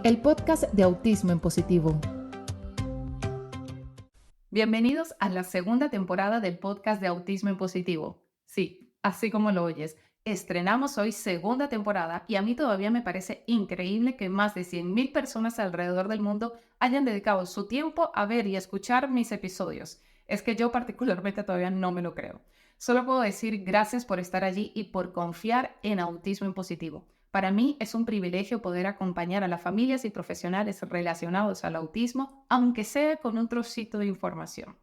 el podcast de Autismo en Positivo. Bienvenidos a la segunda temporada del podcast de Autismo en Positivo. Sí, así como lo oyes, estrenamos hoy segunda temporada y a mí todavía me parece increíble que más de 100.000 personas alrededor del mundo hayan dedicado su tiempo a ver y escuchar mis episodios. Es que yo particularmente todavía no me lo creo. Solo puedo decir gracias por estar allí y por confiar en Autismo en Positivo. Para mí es un privilegio poder acompañar a las familias y profesionales relacionados al autismo, aunque sea con un trocito de información.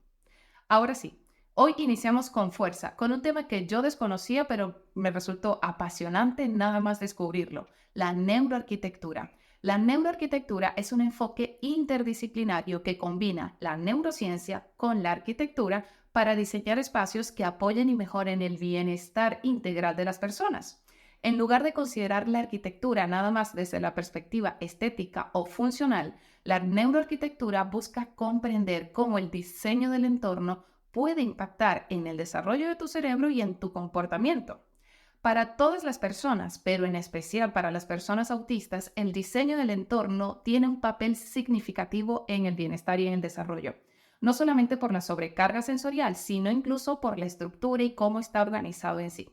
Ahora sí, hoy iniciamos con fuerza, con un tema que yo desconocía, pero me resultó apasionante nada más descubrirlo, la neuroarquitectura. La neuroarquitectura es un enfoque interdisciplinario que combina la neurociencia con la arquitectura para diseñar espacios que apoyen y mejoren el bienestar integral de las personas. En lugar de considerar la arquitectura nada más desde la perspectiva estética o funcional, la neuroarquitectura busca comprender cómo el diseño del entorno puede impactar en el desarrollo de tu cerebro y en tu comportamiento. Para todas las personas, pero en especial para las personas autistas, el diseño del entorno tiene un papel significativo en el bienestar y en el desarrollo. No solamente por la sobrecarga sensorial, sino incluso por la estructura y cómo está organizado en sí.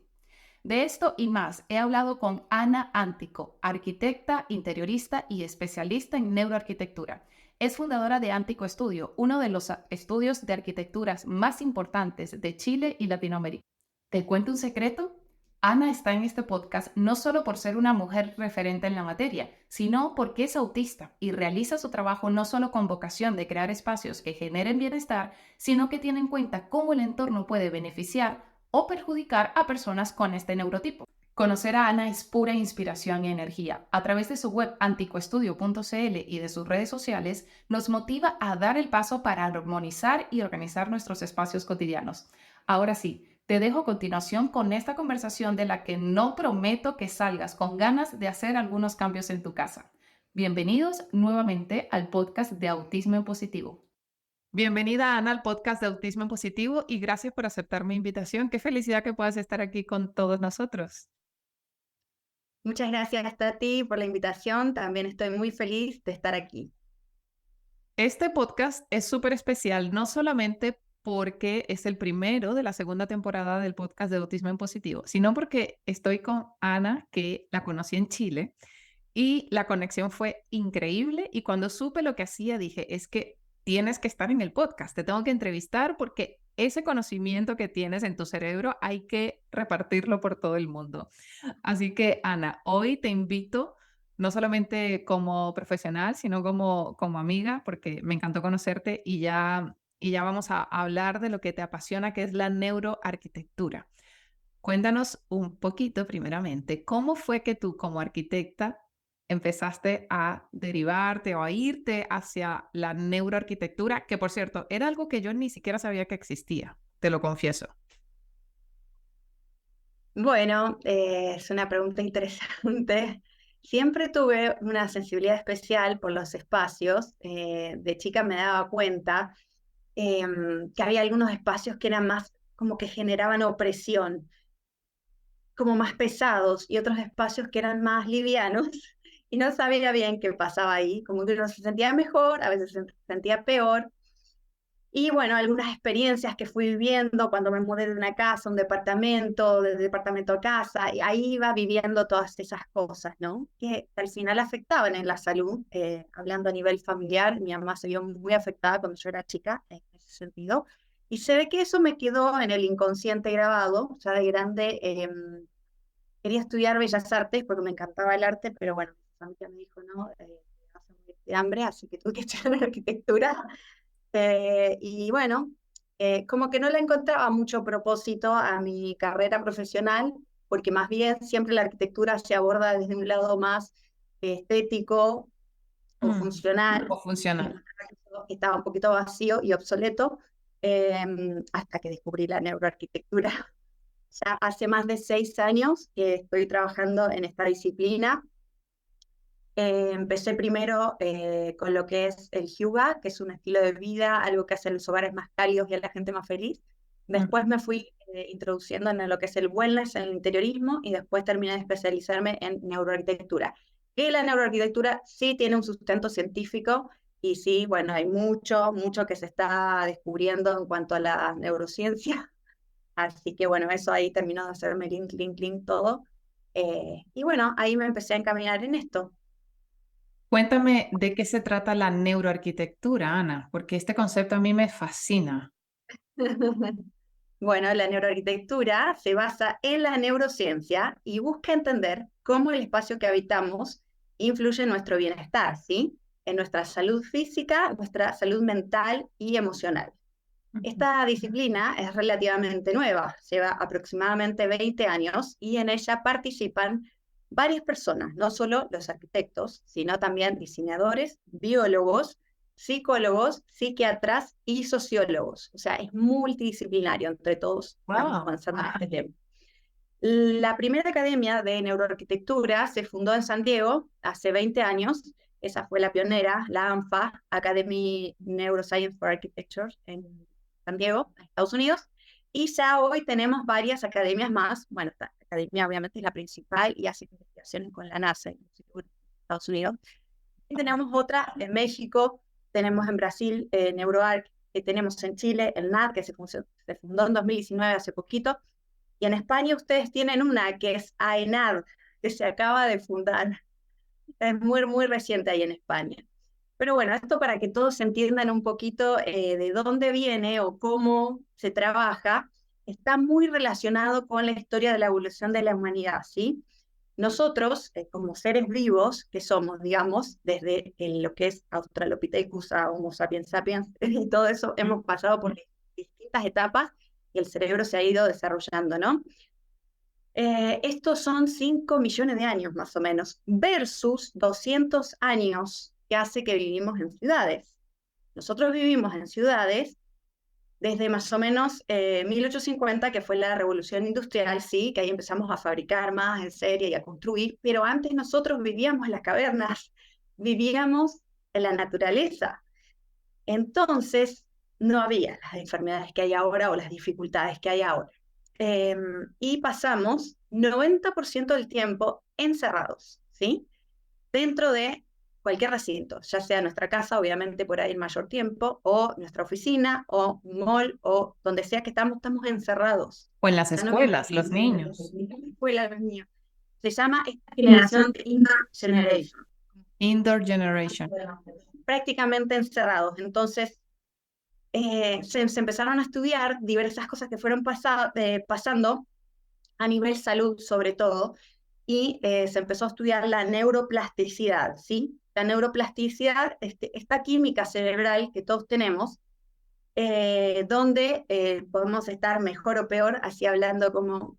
De esto y más he hablado con Ana Antico, arquitecta, interiorista y especialista en neuroarquitectura. Es fundadora de Antico Estudio, uno de los estudios de arquitecturas más importantes de Chile y Latinoamérica. ¿Te cuento un secreto? Ana está en este podcast no solo por ser una mujer referente en la materia, sino porque es autista y realiza su trabajo no solo con vocación de crear espacios que generen bienestar, sino que tiene en cuenta cómo el entorno puede beneficiar o perjudicar a personas con este neurotipo. Conocer a Ana es pura inspiración y energía. A través de su web anticoestudio.cl y de sus redes sociales, nos motiva a dar el paso para armonizar y organizar nuestros espacios cotidianos. Ahora sí, te dejo a continuación con esta conversación de la que no prometo que salgas con ganas de hacer algunos cambios en tu casa. Bienvenidos nuevamente al podcast de Autismo en Positivo. Bienvenida, Ana, al podcast de Autismo en Positivo y gracias por aceptar mi invitación. Qué felicidad que puedas estar aquí con todos nosotros. Muchas gracias a ti por la invitación. También estoy muy feliz de estar aquí. Este podcast es súper especial, no solamente porque es el primero de la segunda temporada del podcast de Autismo en Positivo, sino porque estoy con Ana, que la conocí en Chile, y la conexión fue increíble. Y cuando supe lo que hacía, dije, es que tienes que estar en el podcast, te tengo que entrevistar porque ese conocimiento que tienes en tu cerebro hay que repartirlo por todo el mundo. Así que, Ana, hoy te invito no solamente como profesional, sino como amiga, porque me encantó conocerte y ya vamos a hablar de lo que te apasiona, que es la neuroarquitectura. Cuéntanos un poquito, primeramente, ¿cómo fue que tú como arquitecta empezaste a derivarte o a irte hacia la neuroarquitectura? Que, por cierto, era algo que yo ni siquiera sabía que existía, te lo confieso. Bueno, es una pregunta interesante. Siempre tuve una sensibilidad especial por los espacios. De chica me daba cuenta que había algunos espacios que eran más como que generaban opresión, como más pesados, y otros espacios que eran más livianos. Y no sabía bien qué pasaba ahí, como que uno se sentía mejor, a veces se sentía peor. Y bueno, algunas experiencias que fui viviendo cuando me mudé de una casa a un departamento, de departamento a casa, y ahí iba viviendo todas esas cosas, ¿no? Que al final afectaban en la salud. Hablando a nivel familiar, mi mamá se vio muy afectada cuando yo era chica, en ese sentido. Y se ve que eso me quedó en el inconsciente grabado. Ya de grande quería estudiar Bellas Artes porque me encantaba el arte, pero bueno, mi familia me dijo, no, vas a morir de hambre, así que tuve que estudiar arquitectura. Y bueno, como que no le encontraba mucho propósito a mi carrera profesional, porque más bien siempre la arquitectura se aborda desde un lado más estético o funcional, O y funcional. estaba un poquito vacío y obsoleto, eh, hasta que descubrí la neuroarquitectura. Ya hace más de 6 años que estoy trabajando en esta disciplina. Empecé primero con lo que es el Hyuga, que es un estilo de vida, algo que hace los hogares más cálidos y a la gente más feliz. Después me fui introduciendo en lo que es el wellness, en el interiorismo, y después terminé de especializarme en neuroarquitectura. que la neuroarquitectura sí tiene un sustento científico y sí, bueno, hay mucho que se está descubriendo en cuanto a la neurociencia. Así que bueno, eso ahí terminó de hacerme link todo. Y bueno, ahí me empecé a encaminar en esto. Cuéntame de qué se trata la neuroarquitectura, Ana, porque este concepto a mí me fascina. Bueno, la neuroarquitectura se basa en la neurociencia y busca entender cómo el espacio que habitamos influye en nuestro bienestar, ¿sí? En nuestra salud física, nuestra salud mental y emocional. Esta disciplina es relativamente nueva, lleva aproximadamente 20 años y en ella participan varias personas, no solo los arquitectos, sino también diseñadores, biólogos, psicólogos, psiquiatras y sociólogos. O sea, es multidisciplinario, entre todos estamos Wow. avanzando en este tema. La primera academia de neuroarquitectura se fundó en San Diego hace 20 años. Esa fue la pionera, la ANFA, Academy Neuroscience for Architecture, en San Diego, Estados Unidos. Y ya hoy tenemos varias academias más. Bueno, esta academia obviamente es la principal y hace investigaciones con la NASA en Estados Unidos. Y tenemos otra en México, tenemos en Brasil NeuroArc, tenemos en Chile el NAD, que se fundó en 2019, hace poquito. Y en España ustedes tienen una que es AENAD, que se acaba de fundar. Es muy reciente ahí en España. Pero bueno, esto para que todos entiendan un poquito de dónde viene o cómo se trabaja, está muy relacionado con la historia de la evolución de la humanidad, ¿sí? Nosotros, como seres vivos que somos, digamos, desde lo que es Australopithecus a Homo sapiens sapiens, y todo eso, hemos pasado por distintas etapas y el cerebro se ha ido desarrollando, ¿no? Estos son 5 millones de años más o menos, versus 200 años que hace que vivimos en ciudades. Nosotros vivimos en ciudades desde más o menos 1850, que fue la revolución industrial, sí, que ahí empezamos a fabricar más en serie y a construir, pero antes nosotros vivíamos en las cavernas, vivíamos en la naturaleza. Entonces, no había las enfermedades que hay ahora o las dificultades que hay ahora. Y pasamos 90% del tiempo encerrados, ¿sí? Dentro de cualquier recinto, ya sea nuestra casa, obviamente por ahí el mayor tiempo, o nuestra oficina, o mall, o donde sea que estamos encerrados. O en las Ya no escuelas, los niños. escuela, los niños. Se llama esta generación de Indoor Generation. Indoor generation. Prácticamente encerrados. Entonces, se empezaron a estudiar diversas cosas que fueron pasando a nivel salud sobre todo, y se empezó a estudiar la neuroplasticidad, ¿sí? La neuroplasticidad, esta química cerebral que todos tenemos, donde podemos estar mejor o peor, así hablando como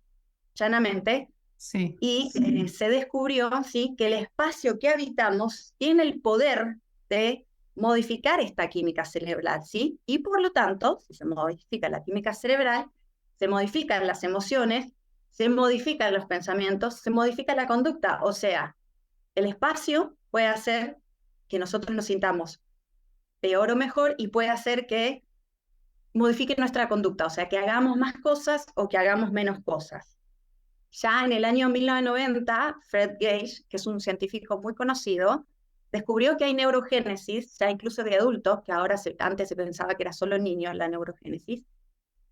llanamente, Sí. y se descubrió, ¿sí?, que el espacio que habitamos tiene el poder de modificar esta química cerebral, ¿sí? Y por lo tanto, si se modifica la química cerebral, se modifican las emociones, se modifican los pensamientos, se modifica la conducta. O sea, el espacio puede hacer que nosotros nos sintamos peor o mejor y puede hacer que modifique nuestra conducta, o sea, que hagamos más cosas o que hagamos menos cosas. Ya en el año 1990, Fred Gage, que es un científico muy conocido, descubrió que hay neurogénesis, ya incluso de adultos, que antes se pensaba que era solo niños la neurogénesis,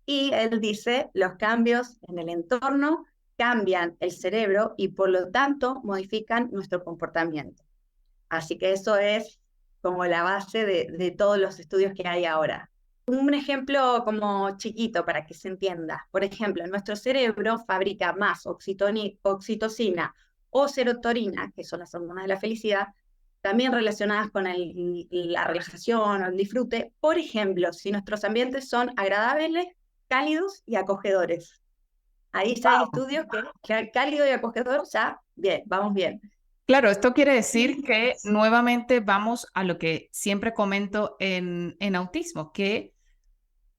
y él dice, los cambios en el entorno cambian el cerebro y por lo tanto modifican nuestro comportamiento. Así que eso es como la base de todos los estudios que hay ahora. Un ejemplo como chiquito para que se entienda. Por ejemplo, nuestro cerebro fabrica más oxitocina o serotonina, que son las hormonas de la felicidad, también relacionadas con la relajación o el disfrute. Por ejemplo, si nuestros ambientes son agradables, cálidos y acogedores. Ahí ya hay estudios que cálido y acogedor, ya, bien, vamos bien. Claro, esto quiere decir que nuevamente vamos a lo que siempre comento en autismo, que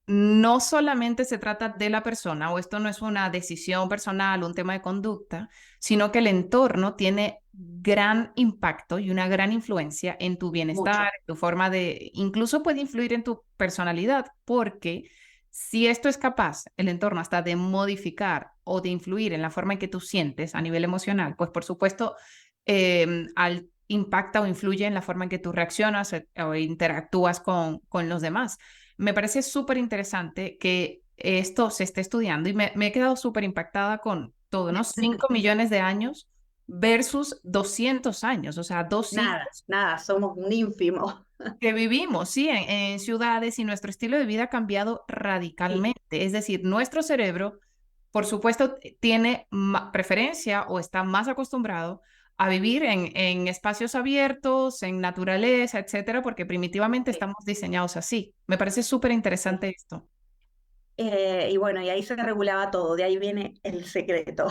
no solamente se trata de la persona, o esto no es una decisión personal, un tema de conducta, sino que el entorno tiene gran impacto y una gran influencia en tu bienestar, Mucho. en tu forma de, incluso puede influir en tu personalidad, porque si esto es capaz, el entorno hasta de modificar o de influir en la forma en que tú sientes a nivel emocional, pues por supuesto impacta o influye en la forma en que tú reaccionas o interactúas con los demás. Me parece súper interesante que esto se esté estudiando y me he quedado súper impactada con todo, ¿no? 5 millones de años versus 200 años, o sea, dos Nada, siglos nada, somos un ínfimo. que vivimos, sí, en ciudades y nuestro estilo de vida ha cambiado Sí, radicalmente. Es decir, nuestro cerebro, por supuesto, tiene preferencia o está más acostumbrado a vivir en espacios abiertos, en naturaleza, etcétera, porque primitivamente sí, estamos diseñados así. Me parece súper sí. interesante esto. Y bueno, y ahí se regulaba todo, de ahí viene el secreto.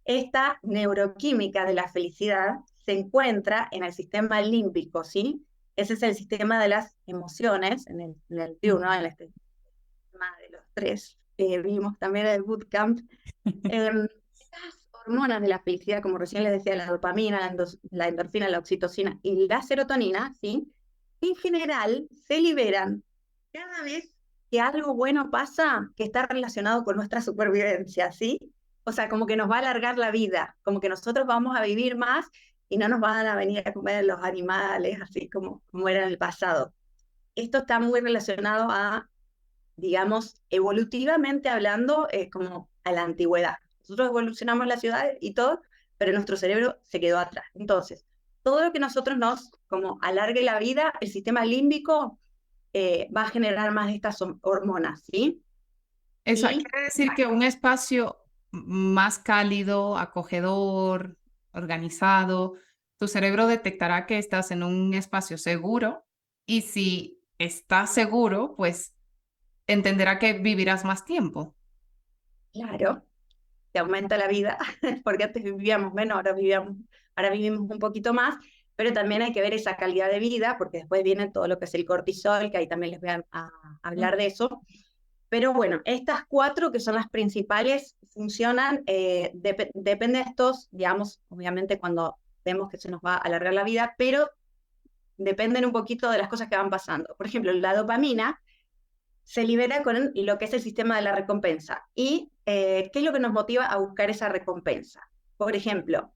Esta neuroquímica de la felicidad se encuentra en el sistema límbico, ¿sí? Ese es el sistema de las emociones, en el Ujú. T1, en este sistema de los tres que vimos también en el bootcamp. Estas hormonas de la felicidad, como recién les decía, la dopamina, la endorfina, la oxitocina y la serotonina, ¿sí? En general se liberan cada vez que algo bueno pasa que está relacionado con nuestra supervivencia, ¿sí? O sea, como que nos va a alargar la vida, como que nosotros vamos a vivir más y no nos van a venir a comer los animales, así como era en el pasado. Esto está muy relacionado a, digamos, evolutivamente hablando, como a la antigüedad. Nosotros evolucionamos la ciudad y todo, pero nuestro cerebro se quedó atrás. Entonces, todo lo que nosotros nos, como alargue la vida, el sistema límbico va a generar más de estas hormonas, ¿sí? Eso Y quiere decir que un espacio más cálido, acogedor, organizado, tu cerebro detectará que estás en un espacio seguro y si estás seguro, pues entenderá que vivirás más tiempo. claro, te aumenta la vida, porque antes vivíamos menos, ahora vivimos un poquito más, pero también hay que ver esa calidad de vida, porque después viene todo lo que es el cortisol, que ahí también les voy a Mm. hablar de eso. Pero bueno, estas cuatro que son las principales funcionan, depende de estos, digamos, obviamente cuando vemos que se nos va a alargar la vida, pero dependen un poquito de las cosas que van pasando. Por ejemplo, la dopamina se libera con lo que es el sistema de la recompensa. ¿Y qué es lo que nos motiva a buscar esa recompensa? Por ejemplo,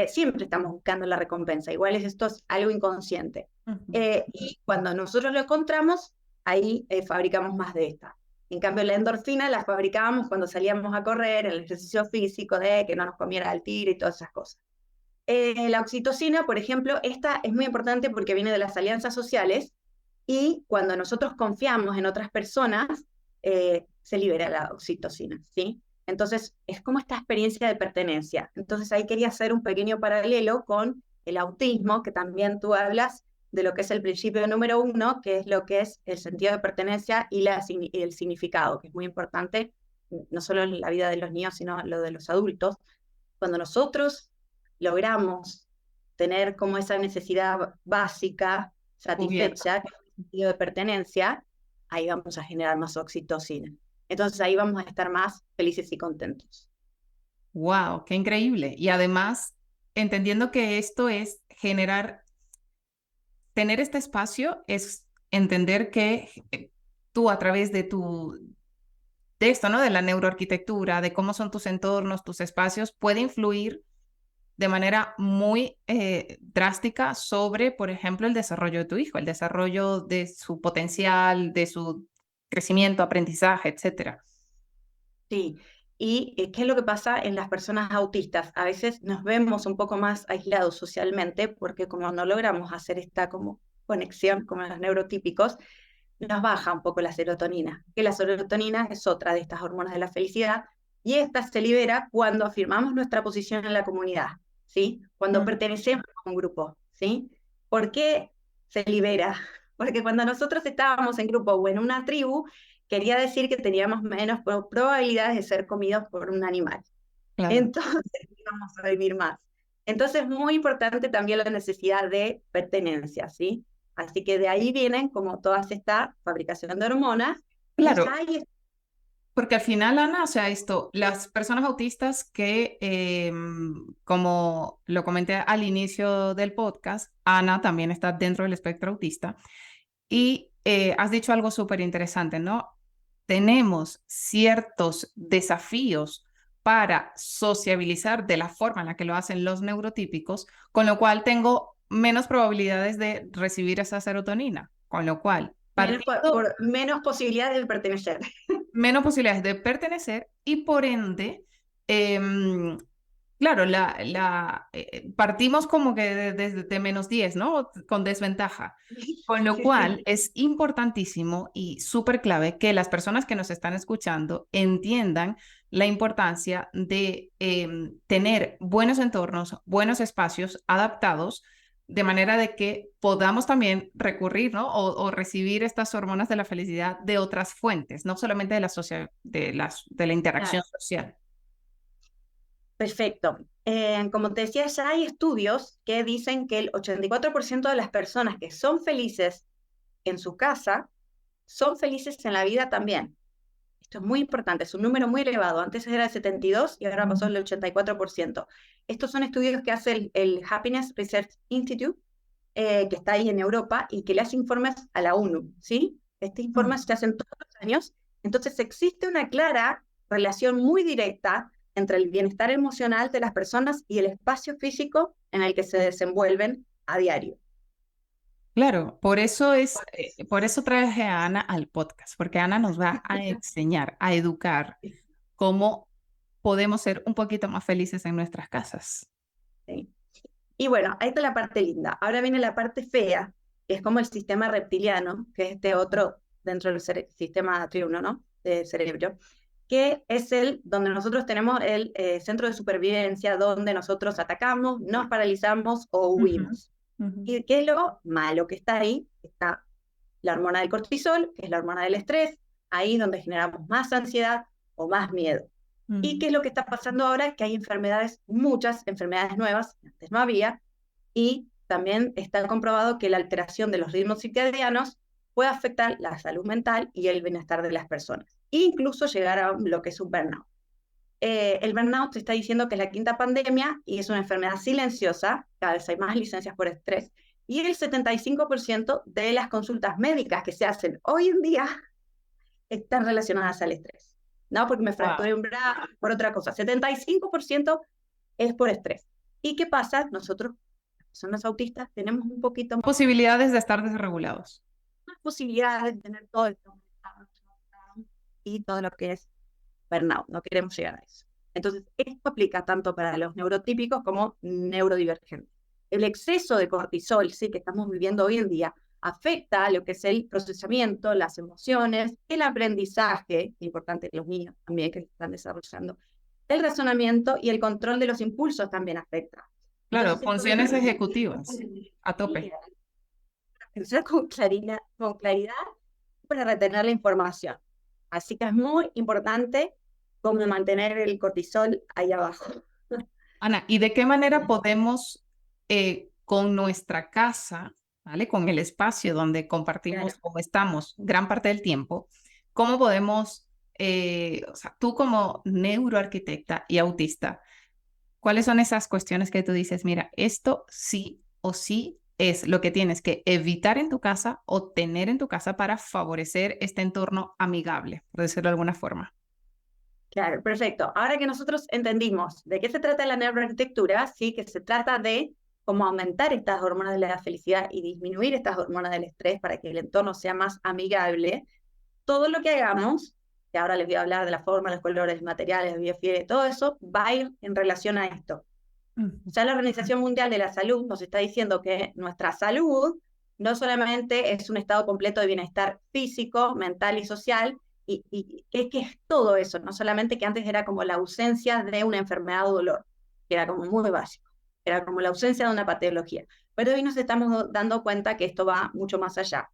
siempre estamos buscando la recompensa, igual esto es algo inconsciente. Ujú. Y cuando nosotros lo encontramos, ahí fabricamos más de esta. En cambio, la endorfina la fabricábamos cuando salíamos a correr, el ejercicio físico, de que no nos comiera el tiro y todas esas cosas. La oxitocina, por ejemplo, esta es muy importante porque viene de las alianzas sociales y cuando nosotros confiamos en otras personas, se libera la oxitocina, ¿sí? Entonces, es como esta experiencia de pertenencia. Entonces, ahí quería hacer un pequeño paralelo con el autismo, que también tú hablas de lo que es el principio número 1, que es lo que es el sentido de pertenencia y el significado, que es muy importante, no solo en la vida de los niños, sino lo de los adultos. Cuando nosotros logramos tener como esa necesidad básica Cubierto. satisfecha, que es el sentido de pertenencia, ahí vamos a generar más oxitocina. Entonces ahí vamos a estar más felices y contentos. Wow, qué increíble. Y además, entendiendo que esto es generar, tener este espacio es entender que tú a través de esto, ¿no? De la neuroarquitectura, de cómo son tus entornos, tus espacios, puede influir de manera muy drástica sobre, por ejemplo, el desarrollo de tu hijo, el desarrollo de su potencial, de su crecimiento, aprendizaje, etcétera. Sí, y ¿qué es lo que pasa en las personas autistas? A veces nos vemos un poco más aislados socialmente porque como no logramos hacer esta como conexión como los neurotípicos, nos baja un poco la serotonina, que la serotonina es otra de estas hormonas de la felicidad, y esta se libera cuando afirmamos nuestra posición en la comunidad, ¿sí? Cuando Mm. pertenecemos a un grupo, ¿sí? ¿Por qué se libera? Porque cuando nosotros estábamos en grupo o en una tribu, quería decir que teníamos menos probabilidades de ser comidos por un animal. Claro. Entonces íbamos a vivir más. Entonces, muy importante también la necesidad de pertenencia, ¿sí? Así que de ahí vienen como toda esta fabricación de hormonas y Claro, ahí porque al final, Ana, o sea, esto, las personas autistas que, como lo comenté al inicio del podcast, Ana también está dentro del espectro autista y has dicho algo súper interesante, ¿no? Tenemos ciertos desafíos para sociabilizar de la forma en la que lo hacen los neurotípicos, con lo cual tengo menos probabilidades de recibir esa serotonina, con lo cual Menos posibilidades de pertenecer. menos posibilidades de pertenecer y por ende, claro, partimos como que de -10, ¿no? Con desventaja. Con lo Sí, cual sí. es importantísimo y súper clave que las personas que nos están escuchando entiendan la importancia de tener buenos entornos, buenos espacios adaptados, de manera de que podamos también recurrir, ¿no? O recibir estas hormonas de la felicidad de otras fuentes, no solamente de la interacción Claro. social. Perfecto. Como te decía, ya hay estudios que dicen que el 84% de las personas que son felices en su casa son felices en la vida también. Esto es muy importante, es un número muy elevado. Antes era el 72 y ahora pasó al 84%. Estos son estudios que hace el Happiness Research Institute, que está ahí en Europa y que le hace informes a la ONU, ¿sí? Este informe se hacen todos los años. Entonces existe una clara relación muy directa entre el bienestar emocional de las personas y el espacio físico en el que se desenvuelven a diario. Claro, por eso traje a Ana al podcast, porque Ana nos va a enseñar, a educar cómo podemos ser un poquito más felices en nuestras casas. ¿Sí? Y bueno, ahí está la parte linda. Ahora viene la parte fea, que es como el sistema reptiliano, que es este otro dentro del sistema triuno, ¿no? De cerebro, que es el donde nosotros tenemos el centro de supervivencia, donde nosotros atacamos, nos paralizamos o huimos. ¿Y qué es lo malo que está ahí? Está la hormona del cortisol, que es la hormona del estrés, ahí donde generamos más ansiedad o más miedo. ¿Y qué es lo que está pasando ahora? Que hay enfermedades, muchas enfermedades nuevas, que antes no había, y también está comprobado que la alteración de los ritmos circadianos puede afectar la salud mental y el bienestar de las personas, e incluso llegar a lo que es un burnout. El burnout se está diciendo que es la quinta pandemia y es una enfermedad silenciosa, cada vez hay más licencias por estrés, y el 75% de las consultas médicas que se hacen hoy en día están relacionadas al estrés. No porque me fracturé un brazo, por otra cosa. 75% es por estrés. ¿Y qué pasa? Nosotros, las personas autistas, tenemos un poquito más Posibilidades de estar desregulados. posibilidades de tener todo esto y todo lo que es burnout. No queremos llegar a eso. Entonces, esto aplica tanto para los neurotípicos como neurodivergentes. El exceso de cortisol, sí, que estamos viviendo hoy en día, afecta a lo que es el procesamiento, las emociones, el aprendizaje, importante los niños también que están desarrollando, el razonamiento y el control de los impulsos también afecta. Claro, Entonces, funciones ejecutivas a tope. pensar con claridad para retener la información. Así que es muy importante como mantener el cortisol ahí abajo. Ana, ¿y de qué manera podemos con nuestra casa, ¿vale? Con el espacio donde compartimos o estamos gran parte del tiempo, cómo podemos, o sea, tú como neuroarquitecta y autista, ¿cuáles son esas cuestiones que tú dices, mira, esto sí o sí es lo que tienes que evitar en tu casa o tener en tu casa para favorecer este entorno amigable, por decirlo de alguna forma? Claro, perfecto. Ahora que nosotros entendimos de qué se trata la neuroarquitectura, sí, que se trata de cómo aumentar estas hormonas de la felicidad y disminuir estas hormonas del estrés para que el entorno sea más amigable, todo lo que hagamos, que ahora les voy a hablar de la forma, los colores, materiales, biofiere, todo eso va a ir en relación a esto. Ya la Organización Mundial de la Salud nos está diciendo que nuestra salud no solamente es un estado completo de bienestar físico, mental y social, y que es todo eso, no solamente que antes era como la ausencia de una enfermedad o dolor, que era como muy básico, era como la ausencia de una patología. Pero hoy nos estamos dando cuenta que esto va mucho más allá.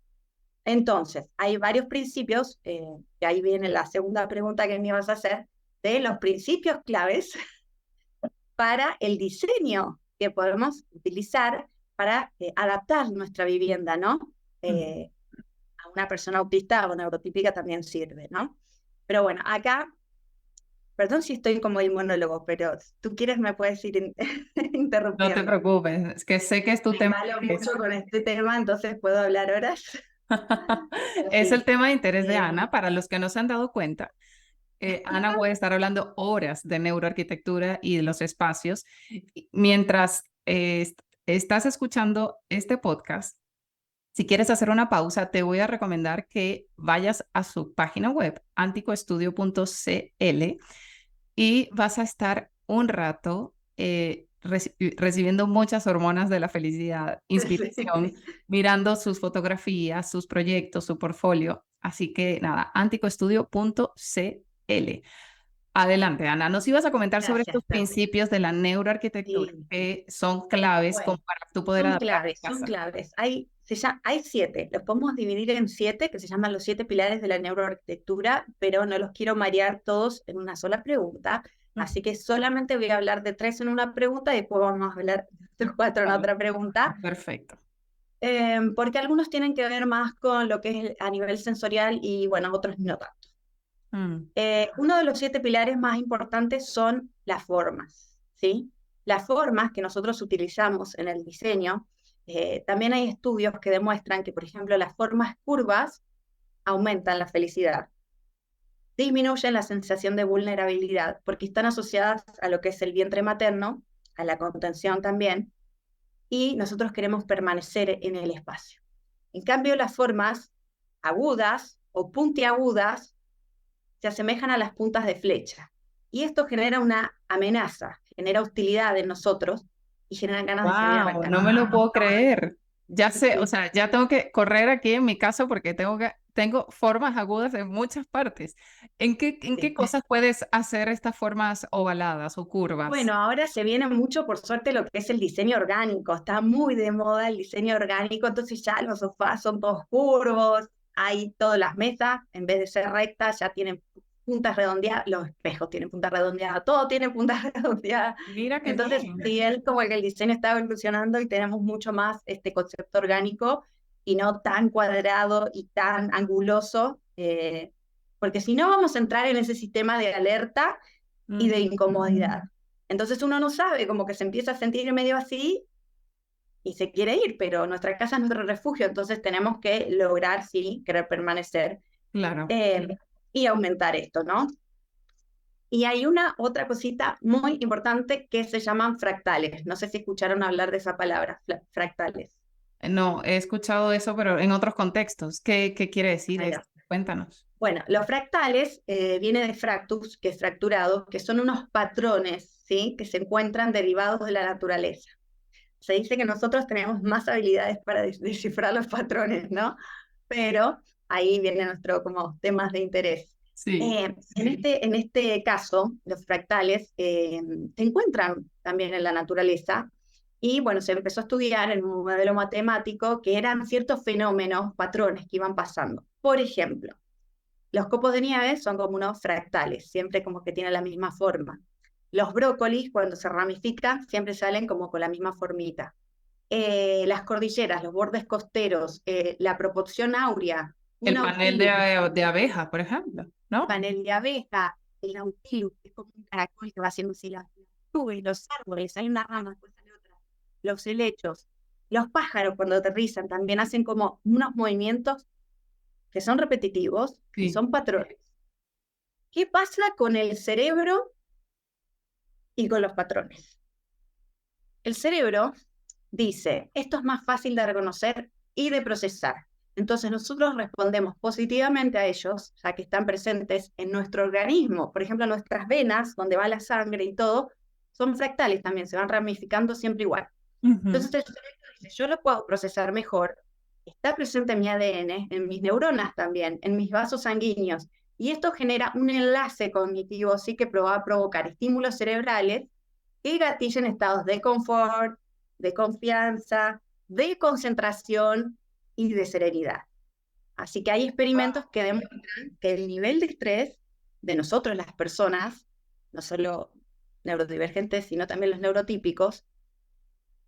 Entonces, hay varios principios, que ahí viene la segunda pregunta que me ibas a hacer, de los principios claves para el diseño que podemos utilizar para adaptar nuestra vivienda, ¿no? A una persona autista o neurotípica también sirve, ¿no? Pero bueno, acá, perdón si estoy como el monólogo, pero si tú quieres me puedes ir No te interrumpiendo. preocupes, es que sé que es tu Me tema. malo mucho con este tema, entonces puedo hablar horas. Es el tema de interés de Eh, Ana, para los que no se han dado cuenta. Ana puede estar hablando horas de neuroarquitectura y de los espacios. Mientras estás escuchando este podcast, si quieres hacer una pausa, te voy a recomendar que vayas a su página web, anticoestudio.cl, y vas a estar un rato recibiendo muchas hormonas de la felicidad, inspiración, Sí. mirando sus fotografías, sus proyectos, su portfolio. Así que nada, anticoestudio.cl. Adelante, Ana. Nos ibas a comentar sobre Gracias, estos principios de la neuroarquitectura Perfi. que son claves como Bueno, para tú poder adaptar en son casa. claves. Hay 7, los podemos dividir en 7, que se llaman los 7 pilares de la neuroarquitectura, pero no los quiero marear todos en una sola pregunta, así que solamente voy a hablar de 3 en una pregunta y después vamos a hablar de otros 4 en Vale, otra pregunta, perfecto. porque algunos tienen que ver más con lo que es a nivel sensorial y bueno, otros no tanto. Mm. Uno de los 7 pilares más importantes son las formas, ¿sí? Las formas que nosotros utilizamos en el diseño, también hay estudios que demuestran que, por ejemplo, las formas curvas aumentan la felicidad, disminuyen la sensación de vulnerabilidad, porque están asociadas a lo que es el vientre materno, a la contención también, y nosotros queremos permanecer en el espacio. En cambio, las formas agudas o puntiagudas se asemejan a las puntas de flecha. Y esto genera una amenaza, genera hostilidad en nosotros y genera ganas de salir Wow, no arrancando. me lo puedo creer. Ya sé, o Sí, sea, ya tengo que correr aquí en mi caso porque tengo formas agudas en muchas partes. En qué sí. cosas puedes hacer estas formas ovaladas o curvas? Bueno, ahora se viene mucho, por suerte, lo que es el diseño orgánico. Está muy de moda el diseño orgánico, entonces ya los sofás son todos curvos, hay todas las mesas, en vez de ser rectas, ya tienen puntas redondeadas, los espejos tienen puntas redondeadas, todo tiene puntas redondeadas. Mira qué Entonces, bien. sí, es como que el diseño está evolucionando y tenemos mucho más este concepto orgánico y no tan cuadrado y tan anguloso, porque si no vamos a entrar en ese sistema de alerta y de Ujú. incomodidad. Entonces uno no sabe, como que se empieza a sentir medio así y se quiere ir, pero nuestra casa es nuestro refugio, entonces tenemos que lograr, sí, querer permanecer Claro. eh, y aumentar esto, ¿no? Y hay una otra cosita muy importante que se llaman fractales. No sé si escucharon hablar de esa palabra, fractales. No, he escuchado eso, pero en otros contextos. ¿Qué quiere decir Bueno, esto? Cuéntanos. bueno, los fractales viene de fractus, que es fracturado, que son unos patrones, ¿sí? Que se encuentran derivados de la naturaleza. Se dice que nosotros tenemos más habilidades para descifrar los patrones, ¿no? Pero ahí viene nuestro como temas de interés. Sí. En este caso, los fractales se encuentran también en la naturaleza y bueno, se empezó a estudiar en un modelo matemático que eran ciertos fenómenos, patrones que iban pasando. Por ejemplo, los copos de nieve son como unos fractales, siempre como que tienen la misma forma. Los brócolis, cuando se ramifican, siempre salen como con la misma formita. Las cordilleras, los bordes costeros, la proporción áurea, un El panel de, nautilus, de abeja, por ejemplo, ¿no? panel de abeja, el nautilus, que es como un caracol que va haciendo así las nubes, los árboles, hay una rama, después sale otra, los helechos, los pájaros cuando aterrizan también hacen como unos movimientos que son repetitivos y Sí. son patrones. ¿Qué pasa con el cerebro y con los patrones? El cerebro dice, esto es más fácil de reconocer y de procesar. Entonces nosotros respondemos positivamente a ellos, ya que están presentes en nuestro organismo. Por ejemplo, nuestras venas, donde va la sangre y todo, son fractales también, se van ramificando siempre igual. Ujú. Entonces el cerebro dice, yo lo puedo procesar mejor, está presente en mi ADN, en mis neuronas también, en mis vasos sanguíneos, y esto genera un enlace cognitivo, sí que va a provocar estímulos cerebrales que gatillen estados de confort, de confianza, de concentración y de serenidad. Así que hay experimentos que demuestran que el nivel de estrés de nosotros, las personas, no solo neurodivergentes, sino también los neurotípicos,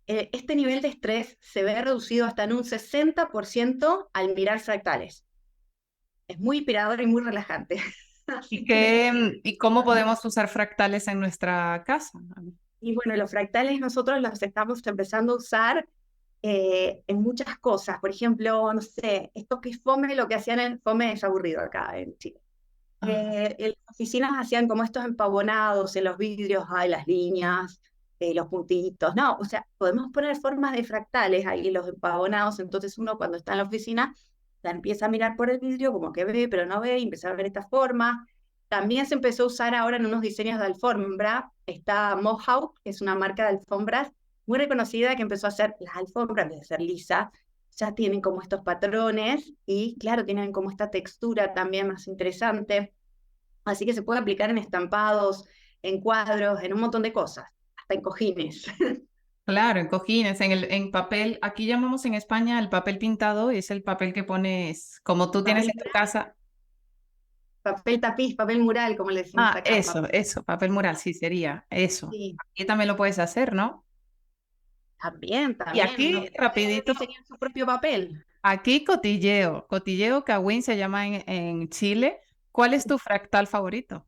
este nivel de estrés se ve reducido hasta en un 60% al mirar fractales. Es muy inspirador y muy relajante. ¿Y Así que, qué, y cómo podemos usar fractales en nuestra casa? y bueno, los fractales nosotros los estamos empezando a usar en muchas cosas. Por ejemplo, no sé, esto que es fome, lo que hacían en fome es aburrido acá en Chile. Ah, En las oficinas hacían como estos empavonados en los vidrios, hay las líneas, los puntitos, no, o sea, podemos poner formas de fractales ahí en los empavonados, entonces uno cuando está en la oficina la empieza a mirar por el vidrio como que ve, pero no ve, y empieza a ver esta forma. También se empezó a usar ahora en unos diseños de alfombra, está Mohawk, que es una marca de alfombras muy reconocida que empezó a hacer las alfombras, en vez de ser lisas, ya tienen como estos patrones y claro, tienen como esta textura también más interesante. Así que se puede aplicar en estampados, en cuadros, en un montón de cosas, hasta en cojines. claro, en cojines, en papel. Aquí llamamos en España el papel pintado, es el papel que pones, como tú tienes Papel en tu mural, casa. papel tapiz, papel mural, como le decimos Ah, acá. Papel. eso, papel mural, sí, sería eso. Sí, Aquí también lo puedes hacer, ¿no? también, Y también. Uno aquí, puede rapidito, diseñar su propio papel. aquí cotilleo Kawin se llama en Chile. ¿Cuál es tu fractal favorito?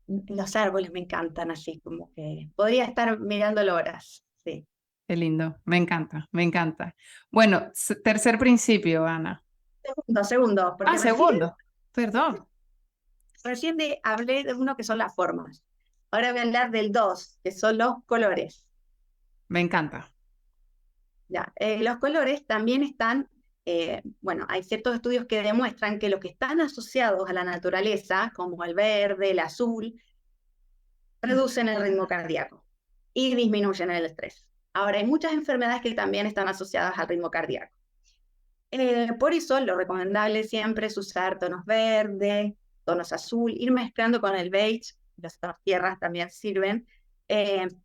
Los árboles me encantan así, como que podría estar mirándolo horas. Sí. Qué lindo, me encanta, me encanta. Bueno, tercer principio, Ana. Segundo, Ah, porque segundo, perdón, hablé de uno que son las formas. Ahora voy a hablar del dos, que son los colores. me encanta. Ya, los colores también están, bueno, hay ciertos estudios que demuestran que los que están asociados a la naturaleza, como el verde, el azul, reducen el ritmo cardíaco y disminuyen el estrés. Ahora, hay muchas enfermedades que también están asociadas al ritmo cardíaco. Por eso, lo recomendable siempre es usar tonos verde, tonos azul, ir mezclando con el beige, las tonos tierras también sirven,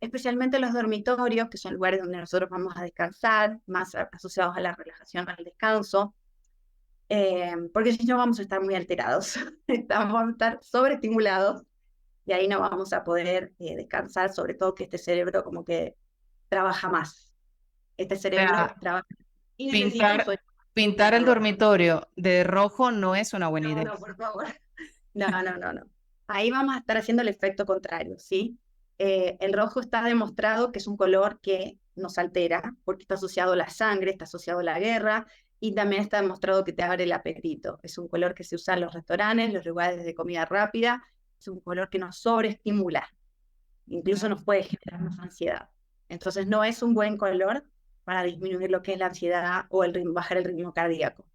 especialmente los dormitorios, que son lugares donde nosotros vamos a descansar, más asociados a la relajación, al descanso, porque si no vamos a estar muy alterados, vamos a estar sobreestimulados y ahí no vamos a poder descansar, sobre todo que este cerebro como que trabaja más. Este O cerebro sea, trabaja y necesita un pintar, sueño. pintar el dormitorio de rojo no es una buena No, idea. no, por favor. No, no, no, no. Ahí vamos a estar haciendo el efecto contrario, ¿sí? El rojo está demostrado que es un color que nos altera, porque está asociado a la sangre, está asociado a la guerra, y también está demostrado que te abre el apetito. Es un color que se usa en los restaurantes, los lugares de comida rápida, es un color que nos sobreestimula, incluso nos puede generar más ansiedad. Entonces no es un buen color para disminuir lo que es la ansiedad o bajar el ritmo cardíaco.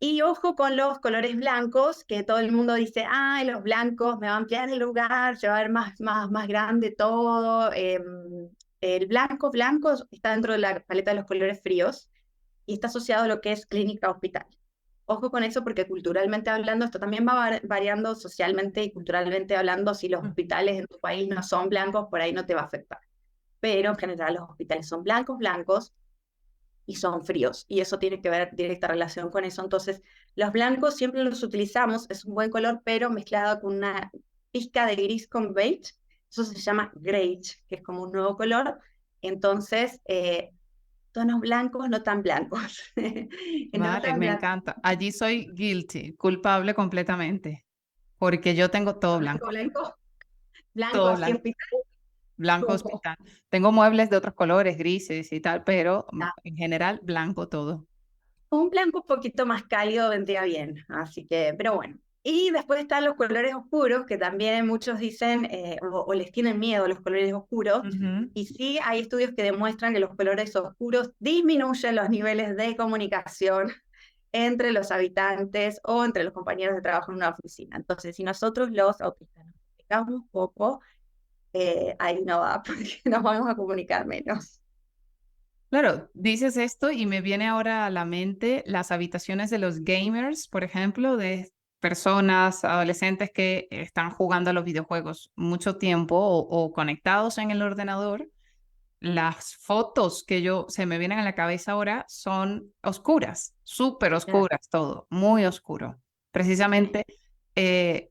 Y ojo con los colores blancos, que todo el mundo dice, ay, los blancos me van a ampliar el lugar, se va a ver más grande todo. El blanco está dentro de la paleta de los colores fríos y está asociado a lo que es clínica hospital. Ojo con eso porque culturalmente hablando, esto también va variando socialmente y culturalmente hablando, si los hospitales en tu país no son blancos, por ahí no te va a afectar. Pero en general los hospitales son blancos, y son fríos, y eso tiene que ver directa relación con eso. Entonces, los blancos siempre los utilizamos, es un buen color, pero mezclado con una pizca de gris con beige, eso se llama greige, que es como un nuevo color. Entonces, tonos blancos, no tan blancos. No Vale, tan me blancos. encanta. Allí soy guilty, culpable completamente, porque yo tengo todo Blanco, blanco, blanco, blanco todo así blanco, en pizarra. blanco hospital. Tengo muebles de otros colores, grises y tal, pero en general blanco todo. Un blanco un poquito más cálido vendría bien, así que, pero bueno. Y después están los colores oscuros, que también muchos dicen o les tienen miedo a los colores oscuros. Ujú. Y sí, hay estudios que demuestran que los colores oscuros disminuyen los niveles de comunicación entre los habitantes o entre los compañeros de trabajo en una oficina. Entonces, si nosotros los autistas nos comunicamos un poco, ahí no va, porque nos vamos a comunicar menos. Claro, dices esto y me viene ahora a la mente las habitaciones de los gamers, por ejemplo, de personas, adolescentes que están jugando a los videojuegos mucho tiempo o conectados en el ordenador. Las fotos que se me vienen a la cabeza ahora son oscuras, súper oscuras todo, muy oscuro. Precisamente eh,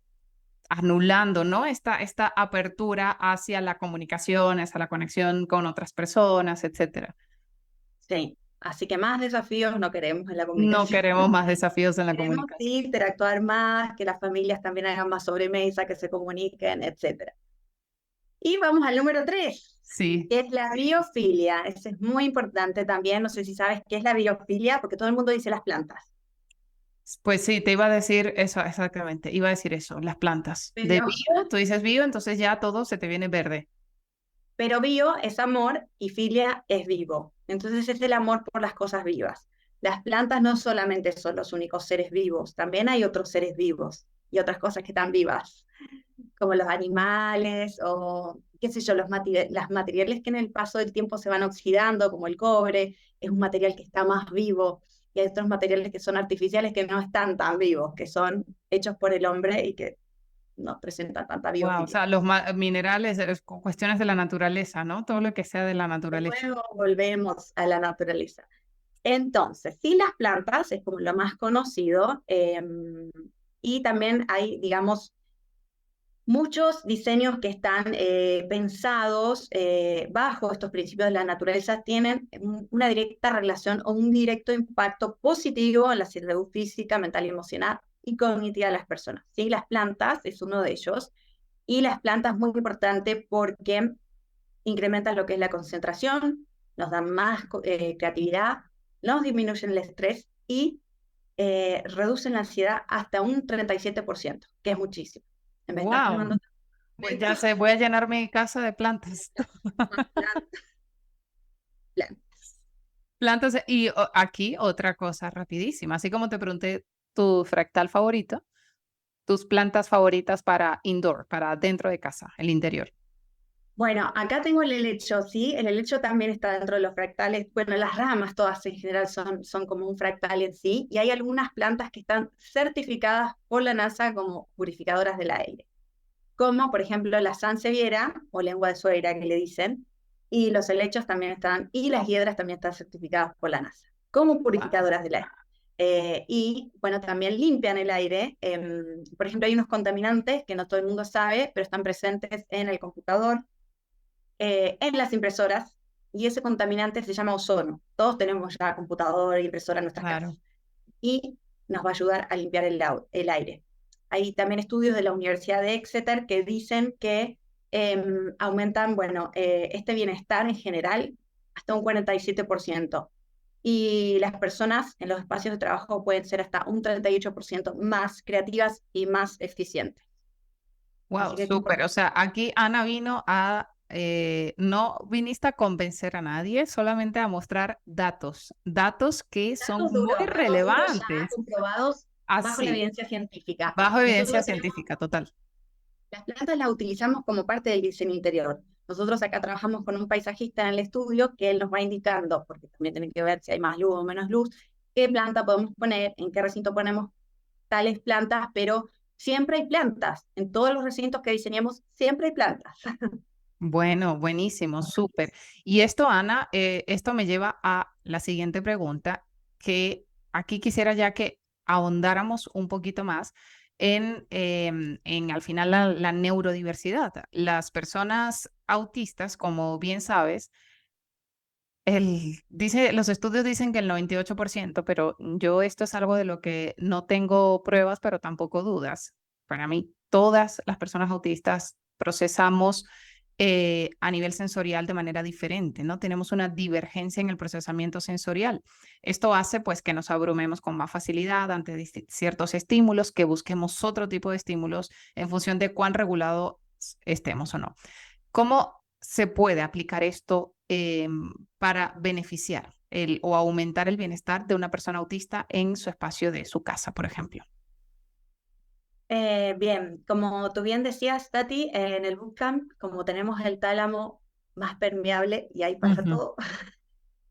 anulando, ¿no? Esta apertura hacia la comunicación, hacia la conexión con otras personas, etcétera. Sí, así que más desafíos no queremos en la No comunicación. queremos más desafíos en la Queremos comunicación. sí, interactuar más, que las familias también hagan más sobremesa, que se comuniquen, etcétera. Y vamos al número 3, Sí, que es la biofilia. Ese es muy importante también. No sé si sabes qué es la biofilia, porque todo el mundo dice las plantas. Pues sí, te iba a decir eso, exactamente, iba a decir eso, las plantas. De Pero, bio, tú dices bio, entonces ya todo se te viene verde. pero bio es amor y filia es vivo. Entonces es el amor por las cosas vivas. Las plantas no solamente son los únicos seres vivos, también hay otros seres vivos y otras cosas que están vivas, como los animales o, qué sé yo, las materiales que en el paso del tiempo se van oxidando, como el cobre, es un material que está más vivo, y hay otros materiales que son artificiales que no están tan vivos, que son hechos por el hombre y que no presentan tanta Wow, o biofilia. sea, los minerales, cuestiones de la naturaleza, ¿no? Todo lo que sea de la De naturaleza. nuevo volvemos a la naturaleza. Entonces, sí, las plantas es como lo más conocido, y también hay, digamos, muchos diseños que están pensados bajo estos principios de la naturaleza tienen una directa relación o un directo impacto positivo en la salud física, mental y emocional y cognitiva de las personas. ¿Sí? Las plantas es uno de ellos, y las plantas es muy importante porque incrementan lo que es la concentración, nos dan más creatividad, nos disminuyen el estrés y reducen la ansiedad hasta un 37%, que es muchísimo. En vez de estar Wow, tomando pues ya sé, voy a llenar mi casa de plantas. plantas. Plantas y aquí otra cosa rapidísima, así como te pregunté tu fractal favorito, tus plantas favoritas para indoor, para dentro de casa, el interior. Bueno, acá tengo el helecho, ¿sí? El helecho también está dentro de los fractales. Bueno, las ramas todas en general son como un fractal en sí, y hay algunas plantas que están certificadas por la NASA como purificadoras del aire, como por ejemplo la sansevieria o lengua de suegra que le dicen, y los helechos también están, y las hiedras también están certificadas por la NASA como Wow. purificadoras del aire. Y bueno, también limpian el aire. Por ejemplo, hay unos contaminantes que no todo el mundo sabe, pero están presentes en el computador, en las impresoras, y ese contaminante se llama ozono. Todos tenemos ya computador e impresora en nuestras Claro. casas, y nos va a ayudar a limpiar el aire. Hay también estudios de la Universidad de Exeter que dicen que aumentan, bueno, este bienestar en general hasta un 47%. Y las personas en los espacios de trabajo pueden ser hasta un 38% más creativas y más eficientes. Así Wow, que qué súper. O importante. sea, aquí Ana vino a, no viniste a convencer a nadie, solamente a mostrar datos, datos que son muy Datos duros ya relevantes. comprobados bajo la Así, evidencia científica. bajo evidencia Nosotros tenemos científica, total. Las plantas las utilizamos como parte del diseño interior. Nosotros acá trabajamos con un paisajista en el estudio que él nos va indicando, porque también tiene que ver si hay más luz o menos luz, qué planta podemos poner, en qué recinto ponemos tales plantas, pero siempre hay plantas. En todos los recintos que diseñamos, siempre hay plantas. Bueno, buenísimo, súper. Y esto, Ana, esto me lleva a la siguiente pregunta, que aquí quisiera ya que ahondáramos un poquito más en al final la neurodiversidad. Las personas autistas, como bien sabes, los estudios dicen que el 98%, pero yo esto es algo de lo que no tengo pruebas, pero tampoco dudas. Para mí, todas las personas autistas procesamos a nivel sensorial de manera diferente, ¿no? Tenemos una divergencia en el procesamiento sensorial. Esto hace pues que nos abrumemos con más facilidad ante ciertos estímulos, que busquemos otro tipo de estímulos en función de cuán regulado estemos o no. ¿Cómo se puede aplicar esto para beneficiar o aumentar el bienestar de una persona autista en su espacio de su casa, por ejemplo? Bien, como tú bien decías, Tati, en el bootcamp, como tenemos el tálamo más permeable y hay para Ujú. todo,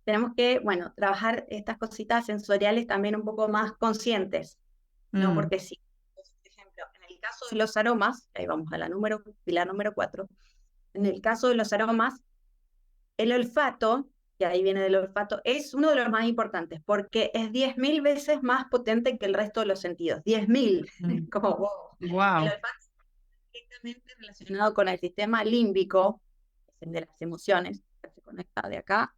tenemos que, bueno, trabajar estas cositas sensoriales también un poco más conscientes, ¿no? Mm, Porque sí, por ejemplo, en el caso de los aromas, ahí vamos a pilar número 4, en el caso de los aromas, el olfato, que ahí viene del olfato, es uno de los más importantes, porque es 10.000 veces más potente que el resto de los sentidos, 10.000, mm. como wow. El Wow, olfato está directamente relacionado con el sistema límbico, es el de las emociones, se conecta de acá,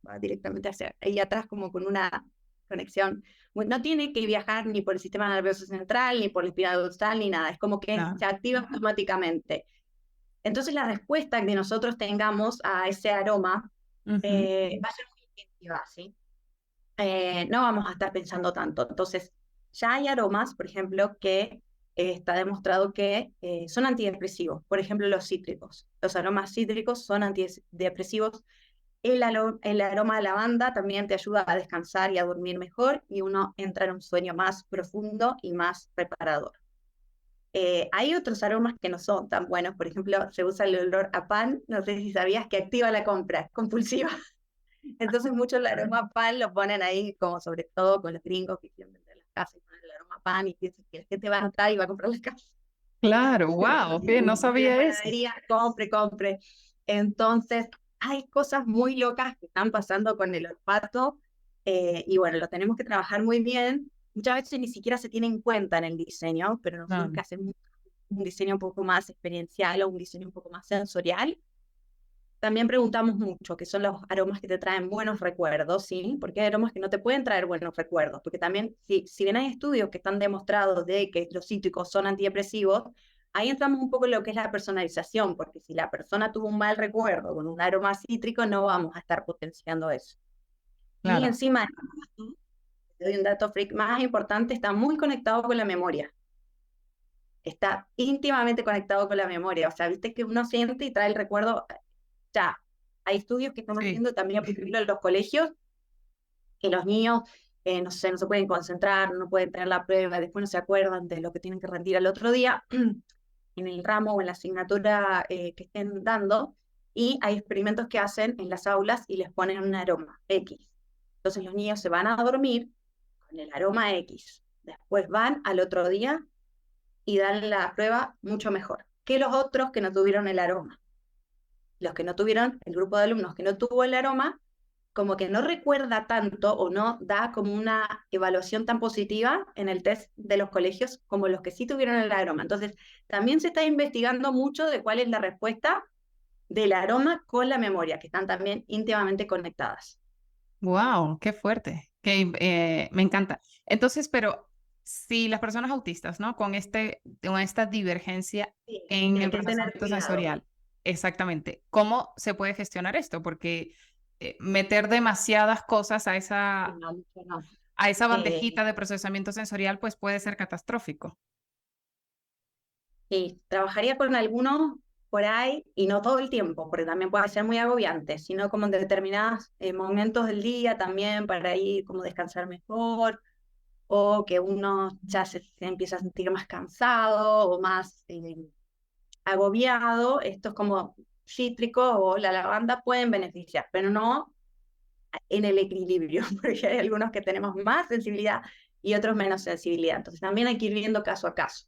va directamente hacia ahí atrás como con una conexión. No tiene que viajar ni por el sistema nervioso central, ni por la espina dorsal, ni nada. Es como que claro. se activa automáticamente. Entonces la respuesta que nosotros tengamos a ese aroma Ujú. va a ser muy instintiva, ¿sí? No vamos a estar pensando tanto. Entonces, Ya hay aromas, por ejemplo, que está demostrado que son antidepresivos. Por ejemplo, los cítricos. Los aromas cítricos son antidepresivos. El aroma de lavanda también te ayuda a descansar y a dormir mejor y uno entra en un sueño más profundo y más reparador. Hay otros aromas que no son tan buenos, por ejemplo, se usa el olor a pan, no sé si sabías que activa la compra compulsiva, entonces mucho el aroma a pan lo ponen ahí, como sobre todo con los gringos que quieren vender las casas y ponen el aroma a pan y piensan que la gente va a entrar y va a comprar las casas. Claro, wow, que no De la sabía eso. panadería, compre, compre. Entonces, hay cosas muy locas que están pasando con el olfato y bueno, lo tenemos que trabajar muy bien. Muchas veces ni siquiera se tiene en cuenta en el diseño, pero nosotros Claro, que hacemos un diseño un poco más experiencial o un diseño un poco más sensorial, también preguntamos mucho qué son los aromas que te traen buenos recuerdos, ¿sí? Porque hay aromas que no te pueden traer buenos recuerdos, porque también, si bien hay estudios que están demostrados de que los cítricos son antidepresivos, ahí entramos un poco en lo que es la personalización, porque si la persona tuvo un mal recuerdo con un aroma cítrico, no vamos a estar potenciando eso. Y claro. encima, te doy un dato freak más importante, está muy conectado con la memoria. Está íntimamente conectado con la memoria. O sea, viste que uno siente y trae el recuerdo. Ya, hay estudios que están Sí, haciendo también, por ejemplo, en los colegios, que los niños, no sé, no se pueden concentrar, no pueden tener la prueba, después no se acuerdan de lo que tienen que rendir al otro día, en el ramo o en la asignatura que estén dando, y hay experimentos que hacen en las aulas y les ponen un aroma X. Entonces los niños se van a dormir con el aroma X. Después van al otro día y dan la prueba mucho mejor que los otros que no tuvieron el aroma. Los que no tuvieron, el grupo de alumnos que no tuvo el aroma, como que no recuerda tanto o no da como una evaluación tan positiva en el test de los colegios como los que sí tuvieron el aroma. Entonces, también se está investigando mucho de cuál es la respuesta del aroma con la memoria, que están también íntimamente conectadas. wow, qué fuerte, me encanta. Entonces, pero si las personas autistas, ¿no? Con esta divergencia Sí, en el hay que tener procesamiento cuidado. sensorial, exactamente, ¿cómo se puede gestionar esto? Porque meter demasiadas cosas No, mucho no. a esa Eh, bandejita de procesamiento sensorial, pues puede ser catastrófico. Sí, trabajaría con algunos por ahí y no todo el tiempo, porque también puede ser muy agobiante, sino como en determinados momentos del día también para ir como descansar mejor o que uno ya se empieza a sentir más cansado o más agobiado. Estos como cítricos o la lavanda pueden beneficiar, pero no en el equilibrio, porque hay algunos que tenemos más sensibilidad y otros menos sensibilidad. Entonces también hay que ir viendo caso a caso.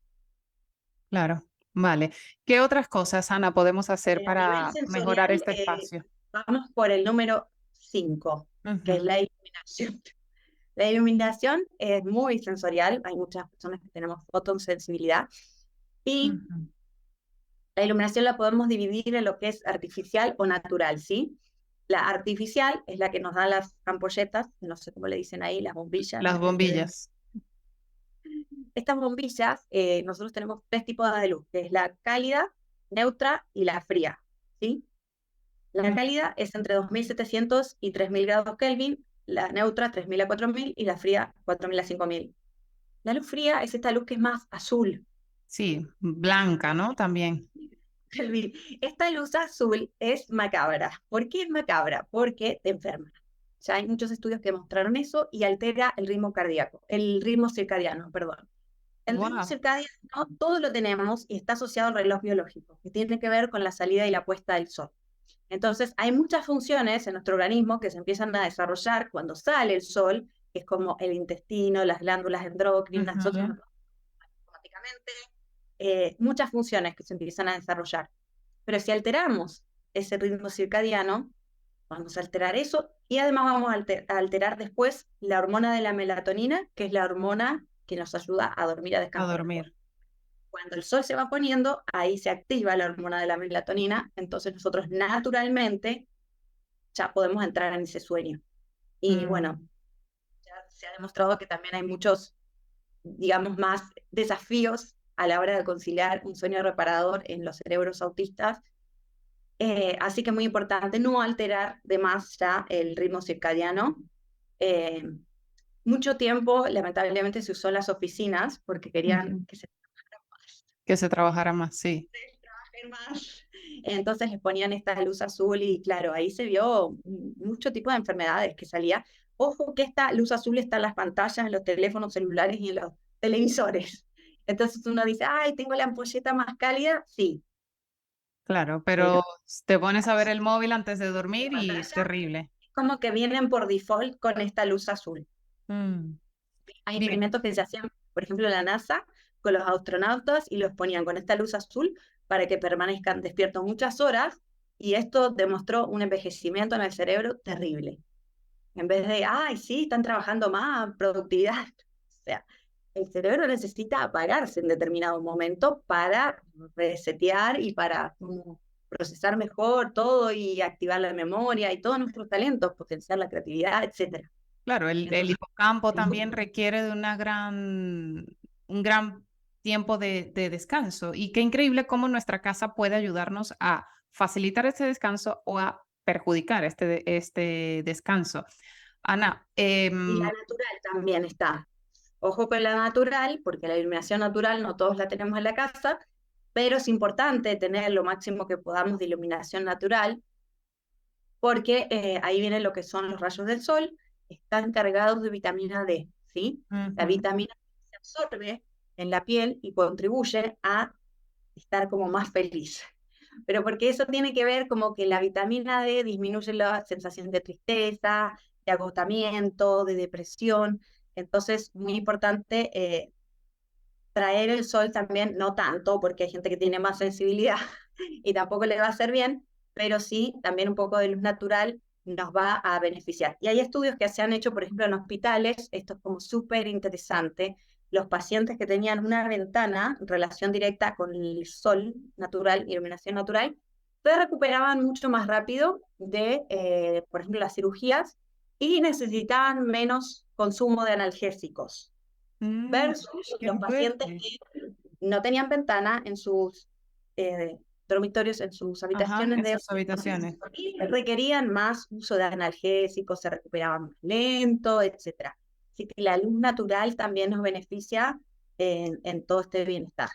Claro, vale. ¿Qué otras cosas, Ana, podemos hacer A nivel para mejorar sensorial, este espacio? vamos por el número 5, que es Ujú, la iluminación. La iluminación es muy sensorial, hay muchas personas que tenemos fotosensibilidad, y ujú. la iluminación la podemos dividir en lo que es artificial o natural, ¿sí? La artificial es la que nos dan las ampolletas, no sé cómo le dicen ahí, las bombillas, Las no sé qué ven. bombillas. Estas bombillas, nosotros tenemos tres tipos de luz, que es la cálida, neutra y la fría, ¿sí? La Mm, cálida es entre 2700 y 3000 grados Kelvin, la neutra 3000 a 4000 y la fría 4000 a 5000. La luz fría es esta luz que es más azul. sí, blanca, ¿no? También. Kelvin. Esta luz azul es macabra. ¿Por qué es macabra? Porque te enferma. Ya hay muchos estudios que mostraron eso y altera el ritmo cardíaco, el ritmo circadiano, perdón. El ritmo Wow. circadiano todo lo tenemos y está asociado al reloj biológico, que tiene que ver con la salida y la puesta del sol. Entonces, hay muchas funciones en nuestro organismo que se empiezan a desarrollar cuando sale el sol, que es como el intestino, las glándulas endocrinas, nosotros automáticamente, muchas funciones que se empiezan a desarrollar. Pero si alteramos ese ritmo circadiano, vamos a alterar eso y además vamos a alterar después la hormona de la melatonina, que es la hormona que nos ayuda a dormir, a A descansar mejor. dormir. Cuando el sol se va poniendo, ahí se activa la hormona de la melatonina, entonces nosotros naturalmente ya podemos entrar en ese sueño. Y bueno, Mm, ya se ha demostrado que también hay muchos, digamos, más desafíos a la hora de conciliar un sueño reparador en los cerebros autistas. Así que es muy importante no alterar de más ya el ritmo circadiano. Eh, Mucho tiempo, lamentablemente, se usó en las oficinas porque querían Ujú. que se Que se trabajara más, sí. trabaje más. Entonces les ponían esta luz azul y claro, ahí se vio mucho tipo de enfermedades que salía. Ojo que esta luz azul está en las pantallas, en los teléfonos celulares y en los televisores. Entonces uno dice, ay, tengo la ampolleta más cálida. Sí, Claro, pero pero te pones a ver el móvil antes de dormir la y pantalla terrible. es como que vienen por default con esta luz azul. Mm, Hay bien, experimentos que se hacían, por ejemplo, en la NASA con los astronautas y los ponían con esta luz azul para que permanezcan despiertos muchas horas y esto demostró un envejecimiento en el cerebro terrible. En vez de, ay, sí, están trabajando más, productividad. O sea, el cerebro necesita apagarse en determinado momento para resetear y para como, procesar mejor todo y activar la memoria y todos nuestros talentos, potenciar la creatividad, etcétera. claro, el Entonces, hipocampo también requiere de un gran tiempo de descanso. Y qué increíble cómo nuestra casa puede ayudarnos a facilitar este descanso o a perjudicar este descanso. Ana, y la natural también está. Ojo con la natural, porque la iluminación natural no todos la tenemos en la casa, pero es importante tener lo máximo que podamos de iluminación natural, porque ahí viene lo que son los rayos del sol, están cargados de vitamina D, ¿sí? La ujú, vitamina D se absorbe en la piel y contribuye a estar como más feliz. Pero porque eso tiene que ver como que la vitamina D disminuye la sensación de tristeza, de agotamiento, de depresión. Entonces, muy importante traer el sol también, no tanto, porque hay gente que tiene más sensibilidad y tampoco le va a hacer bien, pero sí, también un poco de luz natural nos va a beneficiar. Y hay estudios que se han hecho, por ejemplo, en hospitales, esto es como súper interesante, los pacientes que tenían una ventana en relación directa con el sol natural, iluminación natural, se recuperaban mucho más rápido de, por ejemplo, las cirugías y necesitaban menos consumo de analgésicos mm, versus qué los pacientes fuerte. que no tenían ventana en sus dormitorios, en sus Ajá, habitaciones en de sus habitaciones. y requerían más uso de analgésicos, se recuperaban más lento, etcétera. Así que la luz natural también nos beneficia en todo este bienestar.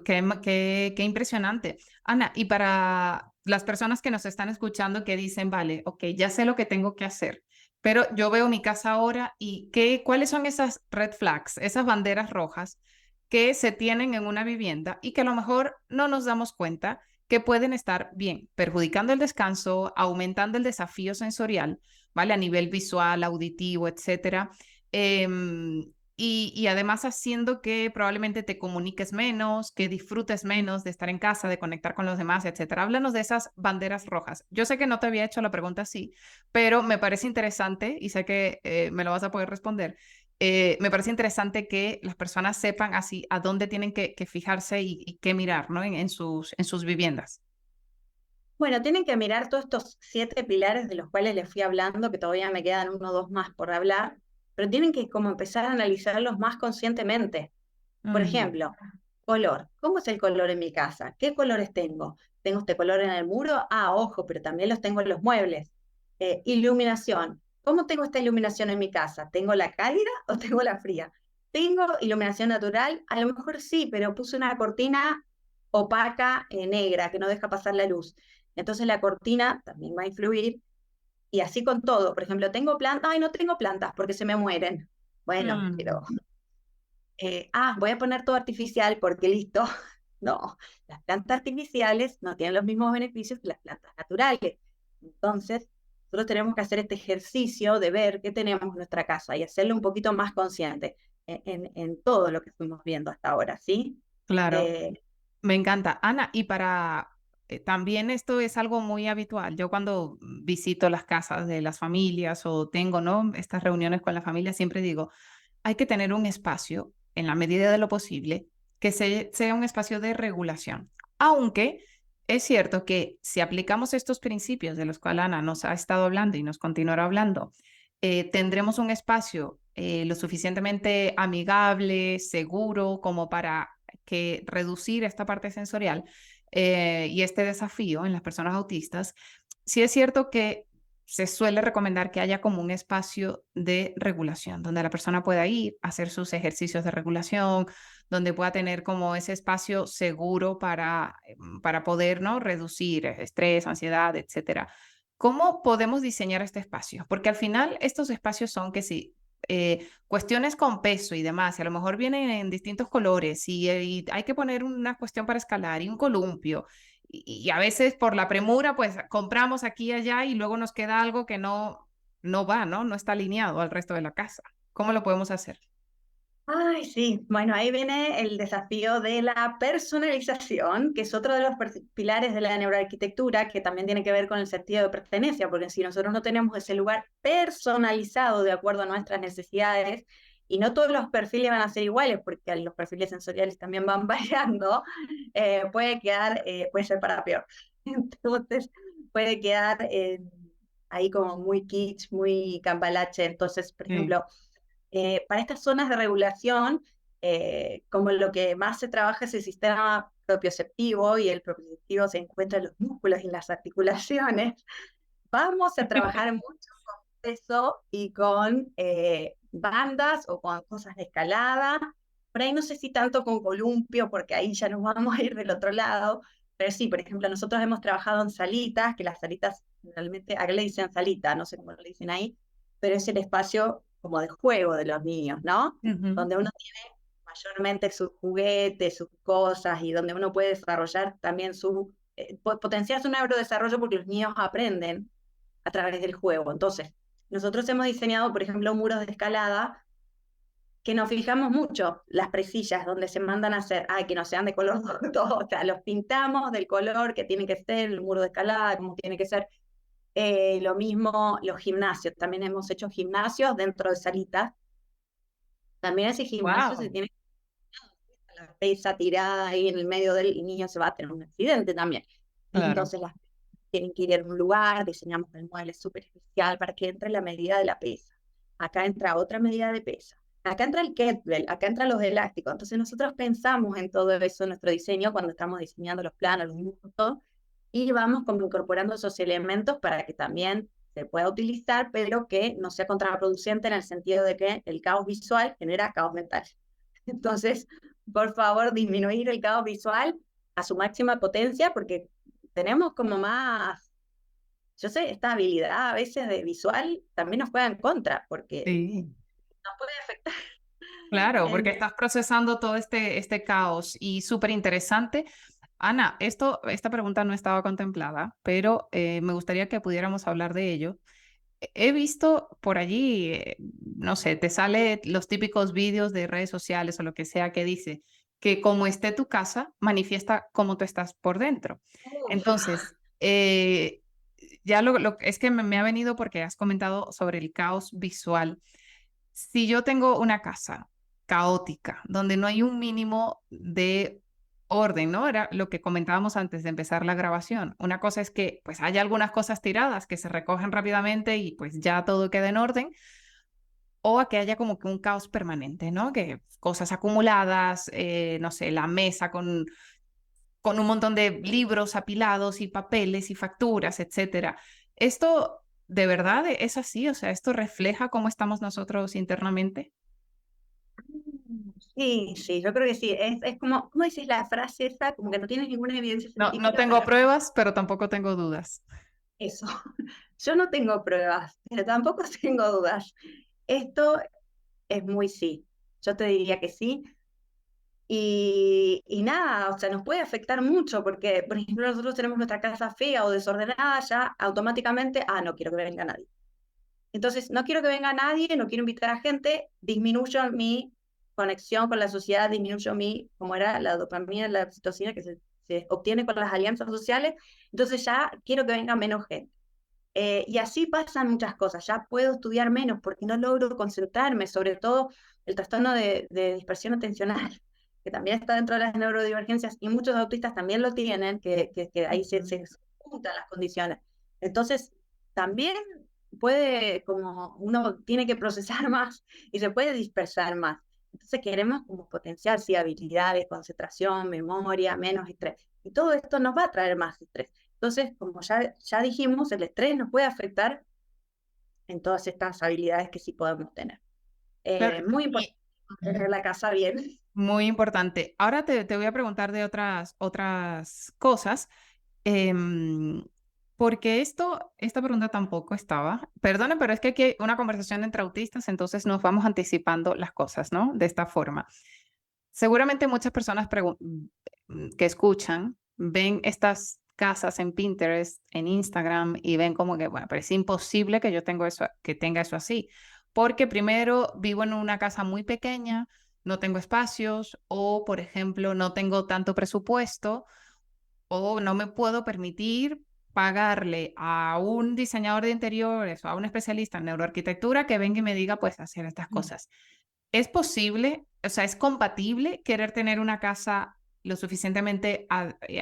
Qué impresionante. Ana, y para las personas que nos están escuchando que dicen, vale, ok, ya sé lo que tengo que hacer, pero yo veo mi casa ahora y ¿cuáles son esas red flags, esas banderas rojas que se tienen en una vivienda y que a lo mejor no nos damos cuenta que pueden estar bien, perjudicando el descanso, aumentando el desafío sensorial, ¿vale? A nivel visual, auditivo, etcétera. Y además haciendo que probablemente te comuniques menos, que disfrutes menos de estar en casa, de conectar con los demás, etcétera. Háblanos de esas banderas rojas. Yo sé que no te había hecho la pregunta así, pero me parece interesante y sé que me lo vas a poder responder. Me parece interesante que las personas sepan así a dónde tienen que fijarse y qué mirar, ¿no? En sus viviendas. Bueno, tienen que mirar todos estos 7 pilares de los cuales les fui hablando, que todavía me quedan uno o dos más por hablar, pero tienen que como empezar a analizarlos más conscientemente. Por Ujú. ejemplo, color. ¿Cómo es el color en mi casa? ¿Qué colores tengo? ¿Tengo este color en el muro? Ah, ojo, pero también los tengo en los muebles. Iluminación. ¿Cómo tengo esta iluminación en mi casa? ¿Tengo la cálida o tengo la fría? ¿Tengo iluminación natural? A lo mejor sí, pero puse una cortina opaca, negra, que no deja pasar la luz. Entonces la cortina también va a influir. Y así con todo. Por ejemplo, ¿tengo plantas? Ay, no tengo plantas porque se me mueren. Bueno, pero Mm, voy a poner todo artificial porque listo. No, las plantas artificiales no tienen los mismos beneficios que las plantas naturales. Entonces, nosotros tenemos que hacer este ejercicio de ver qué tenemos en nuestra casa y hacerlo un poquito más consciente en todo lo que fuimos viendo hasta ahora, ¿sí? claro. Eh, Me encanta. Ana, y para también esto es algo muy habitual. Yo cuando visito las casas de las familias o tengo, ¿no? Estas reuniones con la familia, siempre digo, hay que tener un espacio, en la medida de lo posible, que sea un espacio de regulación. Aunque es cierto que si aplicamos estos principios de los cuales Ana nos ha estado hablando y nos continuará hablando, tendremos un espacio lo suficientemente amigable, seguro, como para que reducir esta parte sensorial y este desafío en las personas autistas. Sí es cierto que se suele recomendar que haya como un espacio de regulación, donde la persona pueda ir a hacer sus ejercicios de regulación, donde pueda tener como ese espacio seguro para poder, ¿no? Reducir estrés, ansiedad, etcétera. ¿Cómo podemos diseñar este espacio? Porque al final estos espacios son que sí, cuestiones con peso y demás, y a lo mejor vienen en distintos colores y hay que poner una cuestión para escalar y un columpio y a veces por la premura, pues compramos aquí y allá y luego nos queda algo que no va, ¿no? No está alineado al resto de la casa. ¿Cómo lo podemos hacer? Ay, sí. Bueno, ahí viene el desafío de la personalización, que es otro de los pilares de la neuroarquitectura, que también tiene que ver con el sentido de pertenencia, porque si nosotros no tenemos ese lugar personalizado de acuerdo a nuestras necesidades, y no todos los perfiles van a ser iguales, porque los perfiles sensoriales también van variando, puede ser para peor. Entonces, puede quedar ahí como muy kitsch, muy cambalache. Entonces, por Sí. ejemplo, para estas zonas de regulación, como lo que más se trabaja es el sistema propioceptivo, y el propioceptivo se encuentra en los músculos y en las articulaciones, vamos a trabajar mucho con peso y con bandas o con cosas de escalada. Por ahí no sé si tanto con columpio, porque ahí ya nos vamos a ir del otro lado, pero sí, por ejemplo, nosotros hemos trabajado en salitas, que las salitas realmente, acá le dicen salita, no sé cómo le dicen ahí, pero es el espacio como de juego de los niños, ¿no? Ujú. Donde uno tiene mayormente sus juguetes, sus cosas, y donde uno puede desarrollar también potenciar su neurodesarrollo, porque los niños aprenden a través del juego. Entonces, nosotros hemos diseñado, por ejemplo, muros de escalada que nos fijamos mucho, las presillas donde se mandan a hacer, que no sean de color todo, o sea, los pintamos del color que tiene que ser el muro de escalada, como tiene que ser. Lo mismo los gimnasios, también hemos hecho gimnasios dentro de salitas. También ese gimnasio se Wow, tiene la pesa tirada ahí en el medio del niño, se va a tener un accidente también. claro. Entonces las tienen que ir a un lugar, diseñamos el mueble súper especial para que entre la medida de la pesa. Acá entra otra medida de pesa. Acá entra el kettlebell, acá entran los elásticos. Entonces nosotros pensamos en todo eso en nuestro diseño cuando estamos diseñando los planos, los dibujos, todo, y vamos como incorporando esos elementos para que también se pueda utilizar, pero que no sea contraproducente, en el sentido de que el caos visual genera caos mental. Entonces, por favor, disminuir el caos visual a su máxima potencia, porque tenemos como más, yo sé, esta habilidad a veces de visual también nos juega en contra, porque Sí. nos puede afectar. Claro, porque En... estás procesando todo este caos y súper interesante. Ana, esta pregunta no estaba contemplada, pero me gustaría que pudiéramos hablar de ello. He visto por allí, no sé, te sale los típicos vídeos de redes sociales o lo que sea que dice que como esté tu casa, manifiesta cómo tú estás por dentro. Uf. Entonces, ya es que me ha venido porque has comentado sobre el caos visual. Si yo tengo una casa caótica, donde no hay un mínimo de orden, ¿no? Era lo que comentábamos antes de empezar la grabación. Una cosa es que pues haya algunas cosas tiradas que se recogen rápidamente y pues ya todo queda en orden, o a que haya como que un caos permanente, ¿no? Que cosas acumuladas, no sé, la mesa con un montón de libros apilados y papeles y facturas, etcétera. Esto de verdad es así, o sea, esto refleja cómo estamos nosotros internamente. Sí, sí, yo creo que sí. Es como, ¿cómo dices la frase esa? Como que no tienes ninguna evidencia No, no científica, tengo pero pruebas, pero tampoco tengo dudas. eso. Yo no tengo pruebas, pero tampoco tengo dudas. Esto es muy sí. Yo te diría que sí. Y nada, o sea, nos puede afectar mucho, porque, por ejemplo, nosotros tenemos nuestra casa fea o desordenada, ya automáticamente, no quiero que venga nadie. Entonces, no quiero que venga nadie, no quiero invitar a gente, disminuyo mi conexión con la sociedad, disminuyo como era la dopamina, la oxitocina que se obtiene con las alianzas sociales, entonces ya quiero que venga menos gente. Y así pasan muchas cosas, ya puedo estudiar menos porque no logro concentrarme, sobre todo el trastorno de dispersión atencional, que también está dentro de las neurodivergencias, y muchos autistas también lo tienen, que ahí se juntan las condiciones. Entonces, también puede, como uno tiene que procesar más y se puede dispersar más. Entonces queremos como potenciar, sí, habilidades, concentración, memoria, menos estrés. Y todo esto nos va a traer más estrés. Entonces, como ya dijimos, el estrés nos puede afectar en todas estas habilidades que sí podemos tener. Claro, Muy y importante tener la casa bien. muy importante. Ahora te voy a preguntar de otras cosas. Em, Porque esta pregunta tampoco estaba. Perdona, pero es que aquí hay una conversación entre autistas, entonces nos vamos anticipando las cosas, ¿no? De esta forma. Seguramente muchas personas que escuchan ven estas casas en Pinterest, en Instagram y ven como que, bueno, pero es imposible que yo que tenga eso así, porque primero vivo en una casa muy pequeña, no tengo espacios o, por ejemplo, no tengo tanto presupuesto o no me puedo permitir pagarle a un diseñador de interiores o a un especialista en neuroarquitectura que venga y me diga, pues, hacer estas cosas. ¿Es posible, o sea, es compatible querer tener una casa lo suficientemente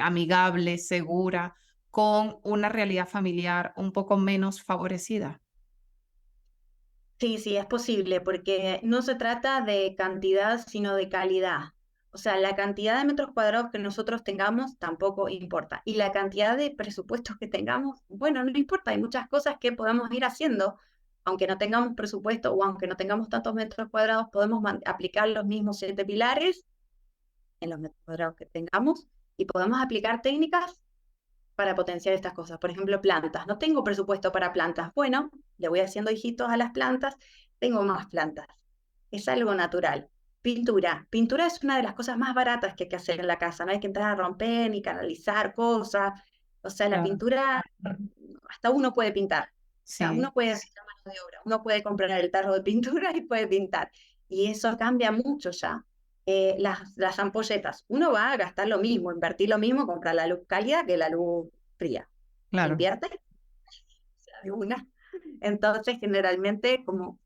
amigable, segura, con una realidad familiar un poco menos favorecida? Sí, sí, es posible, porque no se trata de cantidad, sino de calidad. O sea, la cantidad de metros cuadrados que nosotros tengamos tampoco importa. Y la cantidad de presupuestos que tengamos, bueno, no importa. Hay muchas cosas que podemos ir haciendo. Aunque no tengamos presupuesto o aunque no tengamos tantos metros cuadrados, podemos aplicar los mismos 7 pilares en los metros cuadrados que tengamos y podemos aplicar técnicas para potenciar estas cosas. Por ejemplo, plantas. No tengo presupuesto para plantas. Bueno, le voy haciendo hijitos a las plantas, tengo más plantas. Es algo natural. Pintura. Pintura es una de las cosas más baratas que hay que hacer en la casa. No hay que entrar a romper ni canalizar cosas. O sea, la Claro. pintura, hasta uno puede pintar. O sea, Sí, uno puede hacer la mano de obra. Uno puede comprar el tarro de pintura y puede pintar. Y eso cambia mucho ya. Las ampolletas. Uno va a gastar lo mismo, invertir lo mismo, comprar la luz cálida que la luz fría. claro. Invierte de una. Entonces, generalmente, como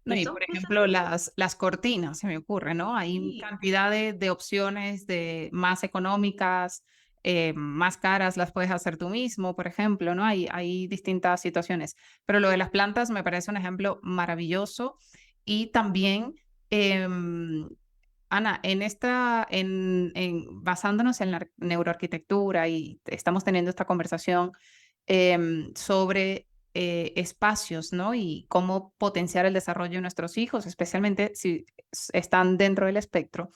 No, y eso, por eso ejemplo, las cortinas, se me ocurre, ¿no? Hay sí. cantidad de opciones de más económicas, más caras, las puedes hacer tú mismo, por ejemplo, ¿no? Hay distintas situaciones. Pero lo de las plantas me parece un ejemplo maravilloso. Y también, em, Ana, basándonos en la neuroarquitectura y estamos teniendo esta conversación sobre espacios, ¿no? Y cómo potenciar el desarrollo de nuestros hijos, especialmente si están dentro del espectro.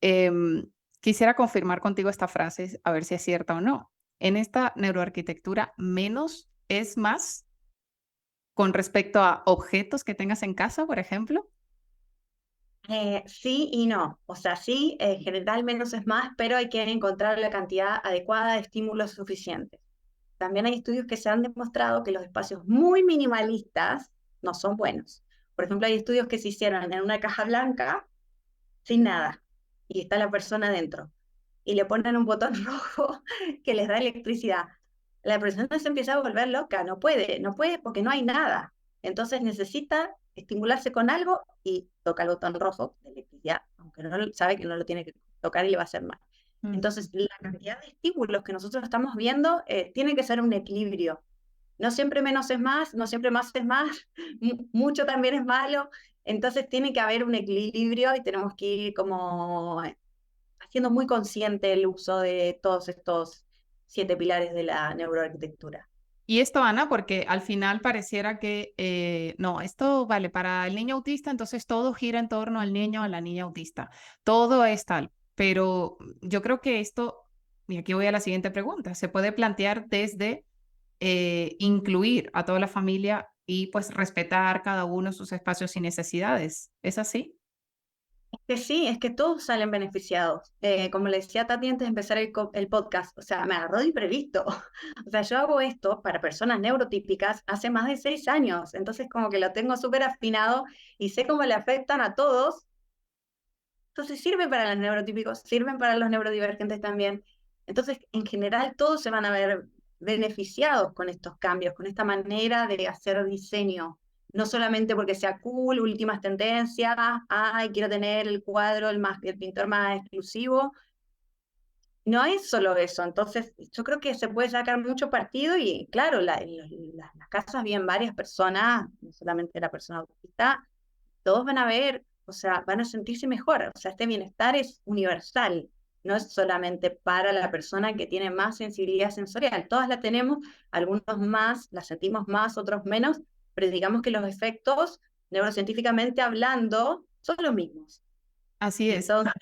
Em, Quisiera confirmar contigo esta frase, a ver si es cierta o no. En esta neuroarquitectura, menos es más con respecto a objetos que tengas en casa, por ejemplo. Sí y no. O sea, sí, en general menos es más, pero hay que encontrar la cantidad adecuada de estímulos suficientes. También hay estudios que se han demostrado que los espacios muy minimalistas no son buenos. Por ejemplo, hay estudios que se hicieron en una caja blanca sin nada y está la persona dentro y le ponen un botón rojo que les da electricidad. La persona se empieza a volver loca, no puede porque no hay nada. Entonces necesita estimularse con algo y toca el botón rojo de electricidad, aunque no sabe que no lo tiene que tocar y le va a hacer mal. Mm. Entonces, la cantidad de estímulos que nosotros estamos viendo tiene que ser un equilibrio. No siempre menos es más, no siempre más es más, mucho también es malo. Entonces tiene que haber un equilibrio y tenemos que ir como haciendo muy consciente el uso de todos estos 7 pilares de la neuroarquitectura. Y esto, Ana, porque al final pareciera que no, esto vale para el niño autista, entonces todo gira en torno al niño o a la niña autista. Todo es tal. Pero yo creo que esto, y aquí voy a la siguiente pregunta, se puede plantear desde incluir a toda la familia y pues respetar cada uno sus espacios y necesidades. ¿Es así? Que sí, es que todos salen beneficiados. Como le decía Tati antes de empezar el podcast, o sea, me agarró de imprevisto. O sea, yo hago esto para personas neurotípicas hace más de 6 años, entonces como que lo tengo súper afinado y sé cómo le afectan a todos. Entonces sirve para los neurotípicos, sirven para los neurodivergentes también. Entonces, en general, todos se van a ver beneficiados con estos cambios, con esta manera de hacer diseño. No solamente porque sea cool, últimas tendencias, ay, quiero tener el cuadro, el pintor más exclusivo. No es solo eso. Entonces, yo creo que se puede sacar mucho partido y, claro, las casas viven varias personas, no solamente la persona autista, todos van a ver, o sea, van a sentirse mejor. O sea, este bienestar es universal, no es solamente para la persona que tiene más sensibilidad sensorial. Todas la tenemos, algunos más, la sentimos más, otros menos, pero digamos que los efectos, neurocientíficamente hablando, son los mismos. Así es. Entonces,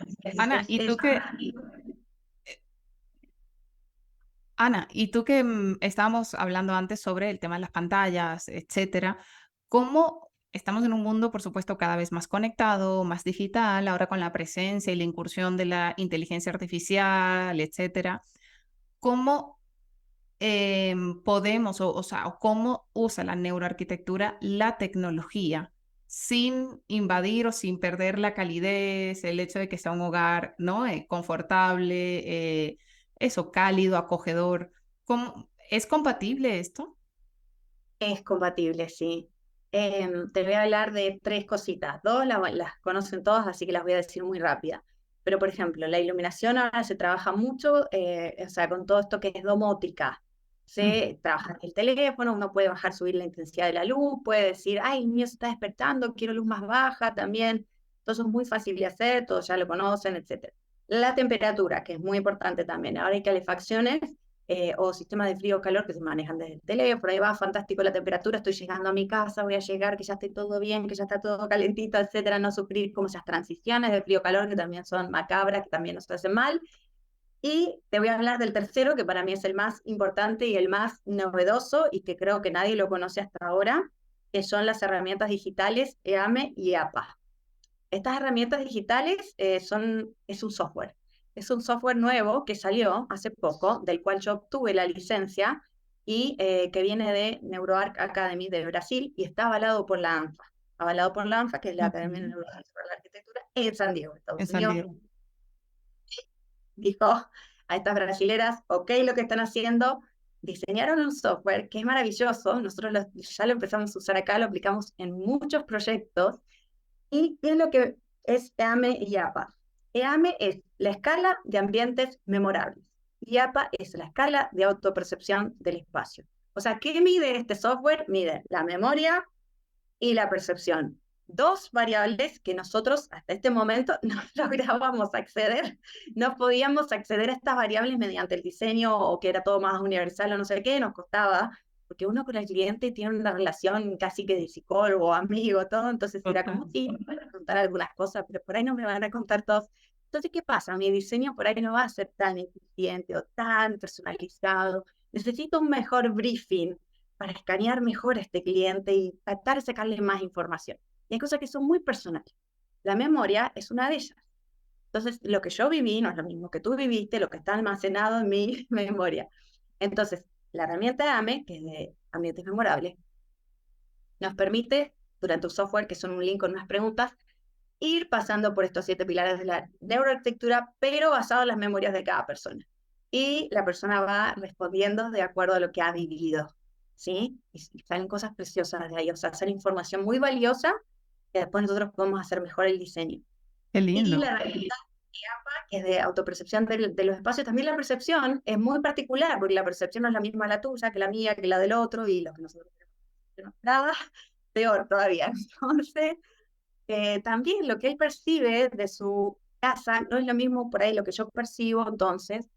Ana, ¿y tú que estábamos hablando antes sobre el tema de las pantallas, etcétera? ¿Cómo estamos en un mundo, por supuesto, cada vez más conectado, más digital, ahora con la presencia y la incursión de la inteligencia artificial, etcétera? ¿Cómo podemos, o cómo usa la neuroarquitectura la tecnología sin invadir o sin perder la calidez, el hecho de que sea un hogar, ¿no? Confortable, eso, cálido, acogedor? ¿Es compatible esto? es compatible, sí. Te voy a hablar de tres cositas. Dos las conocen todas, así que las voy a decir muy rápida. Pero, por ejemplo, la iluminación ahora se trabaja mucho, o sea, con todo esto que es domótica. Mm, Se trabaja en el teléfono, uno puede bajar, subir la intensidad de la luz, puede decir, ay, el mío se está despertando, quiero luz más baja también. Entonces es muy fácil de hacer, todos ya lo conocen, etc. La temperatura, que es muy importante también. Ahora hay calefacciones o sistemas de frío o calor que se manejan desde el teléfono, ahí va, fantástico la temperatura, estoy llegando a mi casa, voy a llegar, que ya esté todo bien, que ya está todo calentito, etcétera, no sufrir como esas transiciones de frío-calor que también son macabras, que también nos hacen mal. Y te voy a hablar del tercero, que para mí es el más importante y el más novedoso, y que creo que nadie lo conoce hasta ahora, que son las herramientas digitales EAME y EAPA. Estas herramientas digitales es un software. Es un software nuevo que salió hace poco, del cual yo obtuve la licencia y que viene de NeuroArc Academy de Brasil y está avalado por la ANFA. Avalado por la ANFA, que es la Academia de ujú. Neurociencia para la Arquitectura, en San Diego, En Estados San Unidos. Diego. Dijo a estas brasileras, ok, lo que están haciendo, diseñaron un software que es maravilloso, nosotros ya lo empezamos a usar acá, lo aplicamos en muchos proyectos. ¿Y qué es lo que es EAME y APA? EAME es la escala de ambientes memorables y APA es la escala de autopercepción del espacio. O sea, ¿qué mide este software? Mide la memoria y la percepción. Dos variables que nosotros hasta este momento no lográbamos acceder, no podíamos acceder a estas variables mediante el diseño o que era todo más universal o no sé qué, nos costaba, porque uno con el cliente tiene una relación casi que de psicólogo, amigo, todo, entonces era Total. como, sí, me van a contar algunas cosas, pero por ahí no me van a contar todos. Entonces, ¿qué pasa? Mi diseño por ahí no va a ser tan eficiente o tan personalizado. Necesito un mejor briefing para escanear mejor a este cliente y tratar de sacarle más información. Y hay cosas que son muy personales. La memoria es una de ellas. Entonces, lo que yo viví no es lo mismo que tú viviste, lo que está almacenado en mi memoria. Entonces, la herramienta AME, que es de ambientes memorables, nos permite, durante un software, que son un link con unas preguntas, ir pasando por estos 7 pilares de la neuroarquitectura, pero basado en las memorias de cada persona. Y la persona va respondiendo de acuerdo a lo que ha vivido, ¿sí? Y salen cosas preciosas de ahí, o sea, sale información muy valiosa que después nosotros podemos hacer mejor el diseño. Qué Y lindo. la herramienta IAPA, que es de autopercepción de los espacios, también la percepción es muy particular, porque la percepción no es la misma la tuya, que la mía, que la del otro, y lo que nosotros tenemos nada, peor todavía. Entonces, también lo que él percibe de su casa no es lo mismo por ahí lo que yo percibo, entonces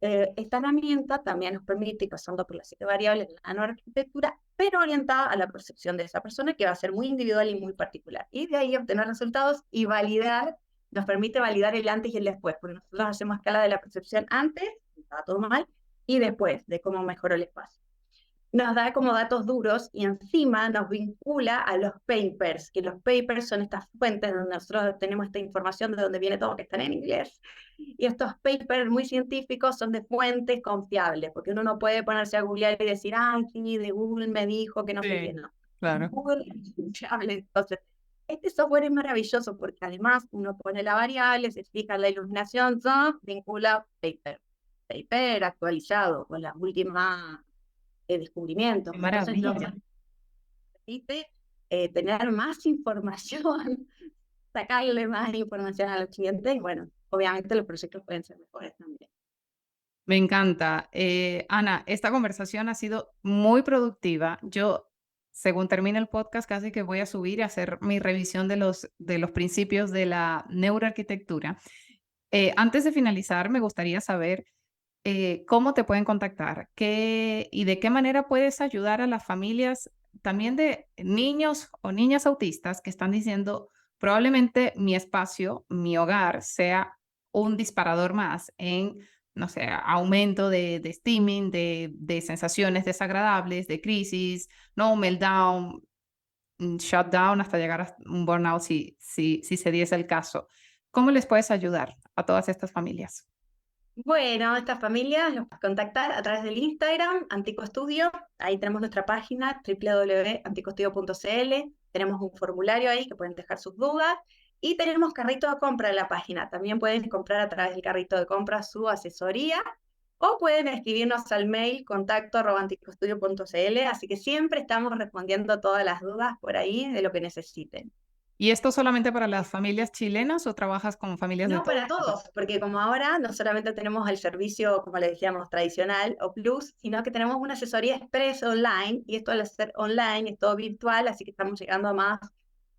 esta herramienta también nos permite, pasando por las 7 variables de la arquitectura, pero orientada a la percepción de esa persona, que va a ser muy individual y muy particular. Y de ahí obtener resultados y validar, nos permite validar el antes y el después, porque nosotros hacemos escala de la percepción antes, estaba todo mal, y después de cómo mejoró el espacio. Nos da como datos duros y encima nos vincula a los papers, que los papers son estas fuentes donde nosotros tenemos esta información de donde viene todo, que están en inglés. Y estos papers muy científicos son de fuentes confiables, porque uno no puede ponerse a googlear y decir, ah, sí, de Google me dijo que no sé qué, Sí, no. claro. Google es confiable. Entonces, este software es maravilloso porque además uno pone la variable, se fija la iluminación, vincula paper actualizado con la última descubrimientos. Qué Entonces, lo que maravilla. permite tener más información, sacarle más información a los clientes. Y bueno, obviamente los proyectos pueden ser mejores también. Me encanta. Ana, esta conversación ha sido muy productiva. Yo, según termine el podcast, casi que voy a subir y hacer mi revisión de los principios de la neuroarquitectura. Antes de finalizar, me gustaría saber cómo te pueden contactar, y de qué manera puedes ayudar a las familias también de niños o niñas autistas que están diciendo, probablemente mi espacio, mi hogar, sea un disparador más en, no sé, aumento de steaming, de sensaciones desagradables, de crisis, no meltdown, shutdown hasta llegar a un burnout si se diese el caso. ¿Cómo les puedes ayudar a todas estas familias? Bueno, estas familias los puedes contactar a través del Instagram, Anticoestudio. Ahí tenemos nuestra página www.anticoestudio.cl. Tenemos un formulario ahí que pueden dejar sus dudas. Y tenemos carrito de compra en la página. También pueden comprar a través del carrito de compra su asesoría o pueden escribirnos al mail contacto@anticoestudio.cl. Así que siempre estamos respondiendo todas las dudas por ahí de lo que necesiten. ¿Y esto solamente para las familias chilenas o trabajas con familias de No todo para el mundo? todos, porque como ahora no solamente tenemos el servicio, como le decíamos, tradicional o plus, sino que tenemos una asesoría express online, y esto al ser online es todo virtual, así que estamos llegando a más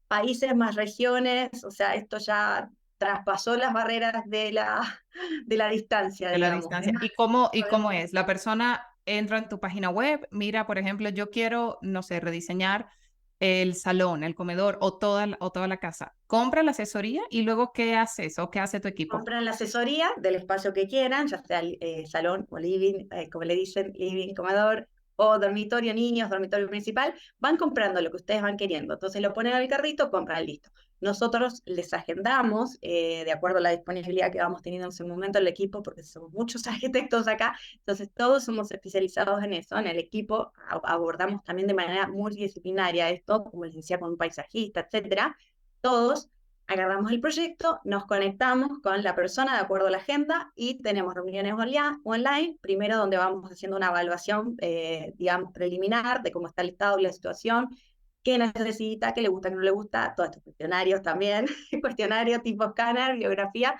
países, más regiones, o sea, esto ya traspasó las barreras de la distancia, De la digamos. Es distancia. más, ¿Y cómo podemos es? La persona entra en tu página web, mira, por ejemplo, yo quiero, no sé, rediseñar el salón, el comedor o toda la casa. Compra la asesoría y luego, ¿qué haces o qué hace tu equipo? compran la asesoría del espacio que quieran, ya sea salón o living, como le dicen, living, comedor, o dormitorio niños, dormitorio principal, van comprando lo que ustedes van queriendo. Entonces lo ponen al carrito, compran, listo. Nosotros les agendamos, de acuerdo a la disponibilidad que vamos teniendo en ese momento el equipo, porque somos muchos arquitectos acá, entonces todos somos especializados en eso. En el equipo abordamos también de manera multidisciplinaria esto, como les decía, con un paisajista, etcétera. Todos agarramos el proyecto, nos conectamos con la persona de acuerdo a la agenda y tenemos reuniones online, primero donde vamos haciendo una evaluación, digamos, preliminar de cómo está el estado y la situación, qué necesita, qué le gusta, qué no le gusta, todos estos cuestionarios también, cuestionario tipo escáner, biografía,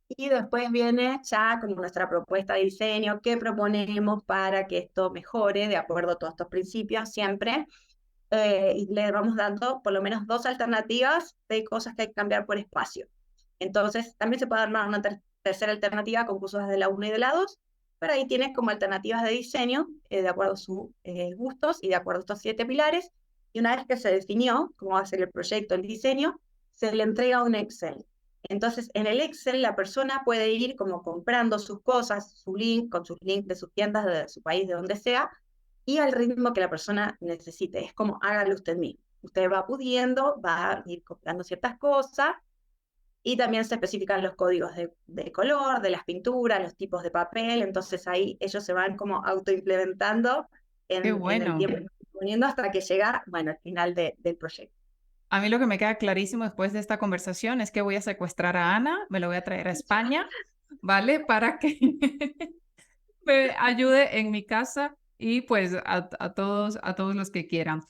y después viene ya como nuestra propuesta de diseño, qué proponemos para que esto mejore de acuerdo a todos estos principios siempre, y le vamos dando por lo menos dos alternativas de cosas que hay que cambiar por espacio. Entonces, también se puede armar una tercera alternativa con cursos de la 1 y de la 2, pero ahí tienes como alternativas de diseño, de acuerdo a sus gustos y de acuerdo a estos 7 pilares. Y una vez que se definió cómo va a ser el proyecto, el diseño, se le entrega un Excel. Entonces, en el Excel la persona puede ir como comprando sus cosas, su link, con sus links de sus tiendas, de su país, de donde sea, y al ritmo que la persona necesite. Es como hágalo usted mismo. Usted va pudiendo, va a ir comprando ciertas cosas y también se especifican los códigos de color, de las pinturas, los tipos de papel. Entonces ahí ellos se van como autoimplementando Qué en el bueno. tiempo que están poniendo hasta que llega, bueno, al final del proyecto. A mí lo que me queda clarísimo después de esta conversación es que voy a secuestrar a Ana, me lo voy a traer a España, ¿vale? Para que me ayude en mi casa y pues a todos los que quieran.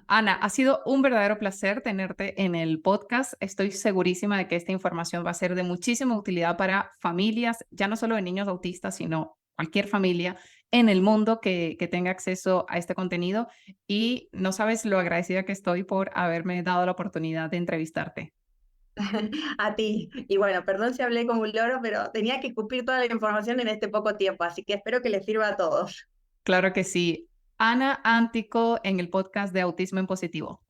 Ana, ha sido un verdadero placer tenerte en el podcast. Estoy segurísima de que esta información va a ser de muchísima utilidad para familias, ya no solo de niños autistas, sino cualquier familia en el mundo que tenga acceso a este contenido. Y no sabes lo agradecida que estoy por haberme dado la oportunidad de entrevistarte. A ti. Y bueno, perdón si hablé como un loro, pero tenía que escupir toda la información en este poco tiempo, así que espero que les sirva a todos. Claro que sí. Ana Antico en el podcast de Autismo en Positivo.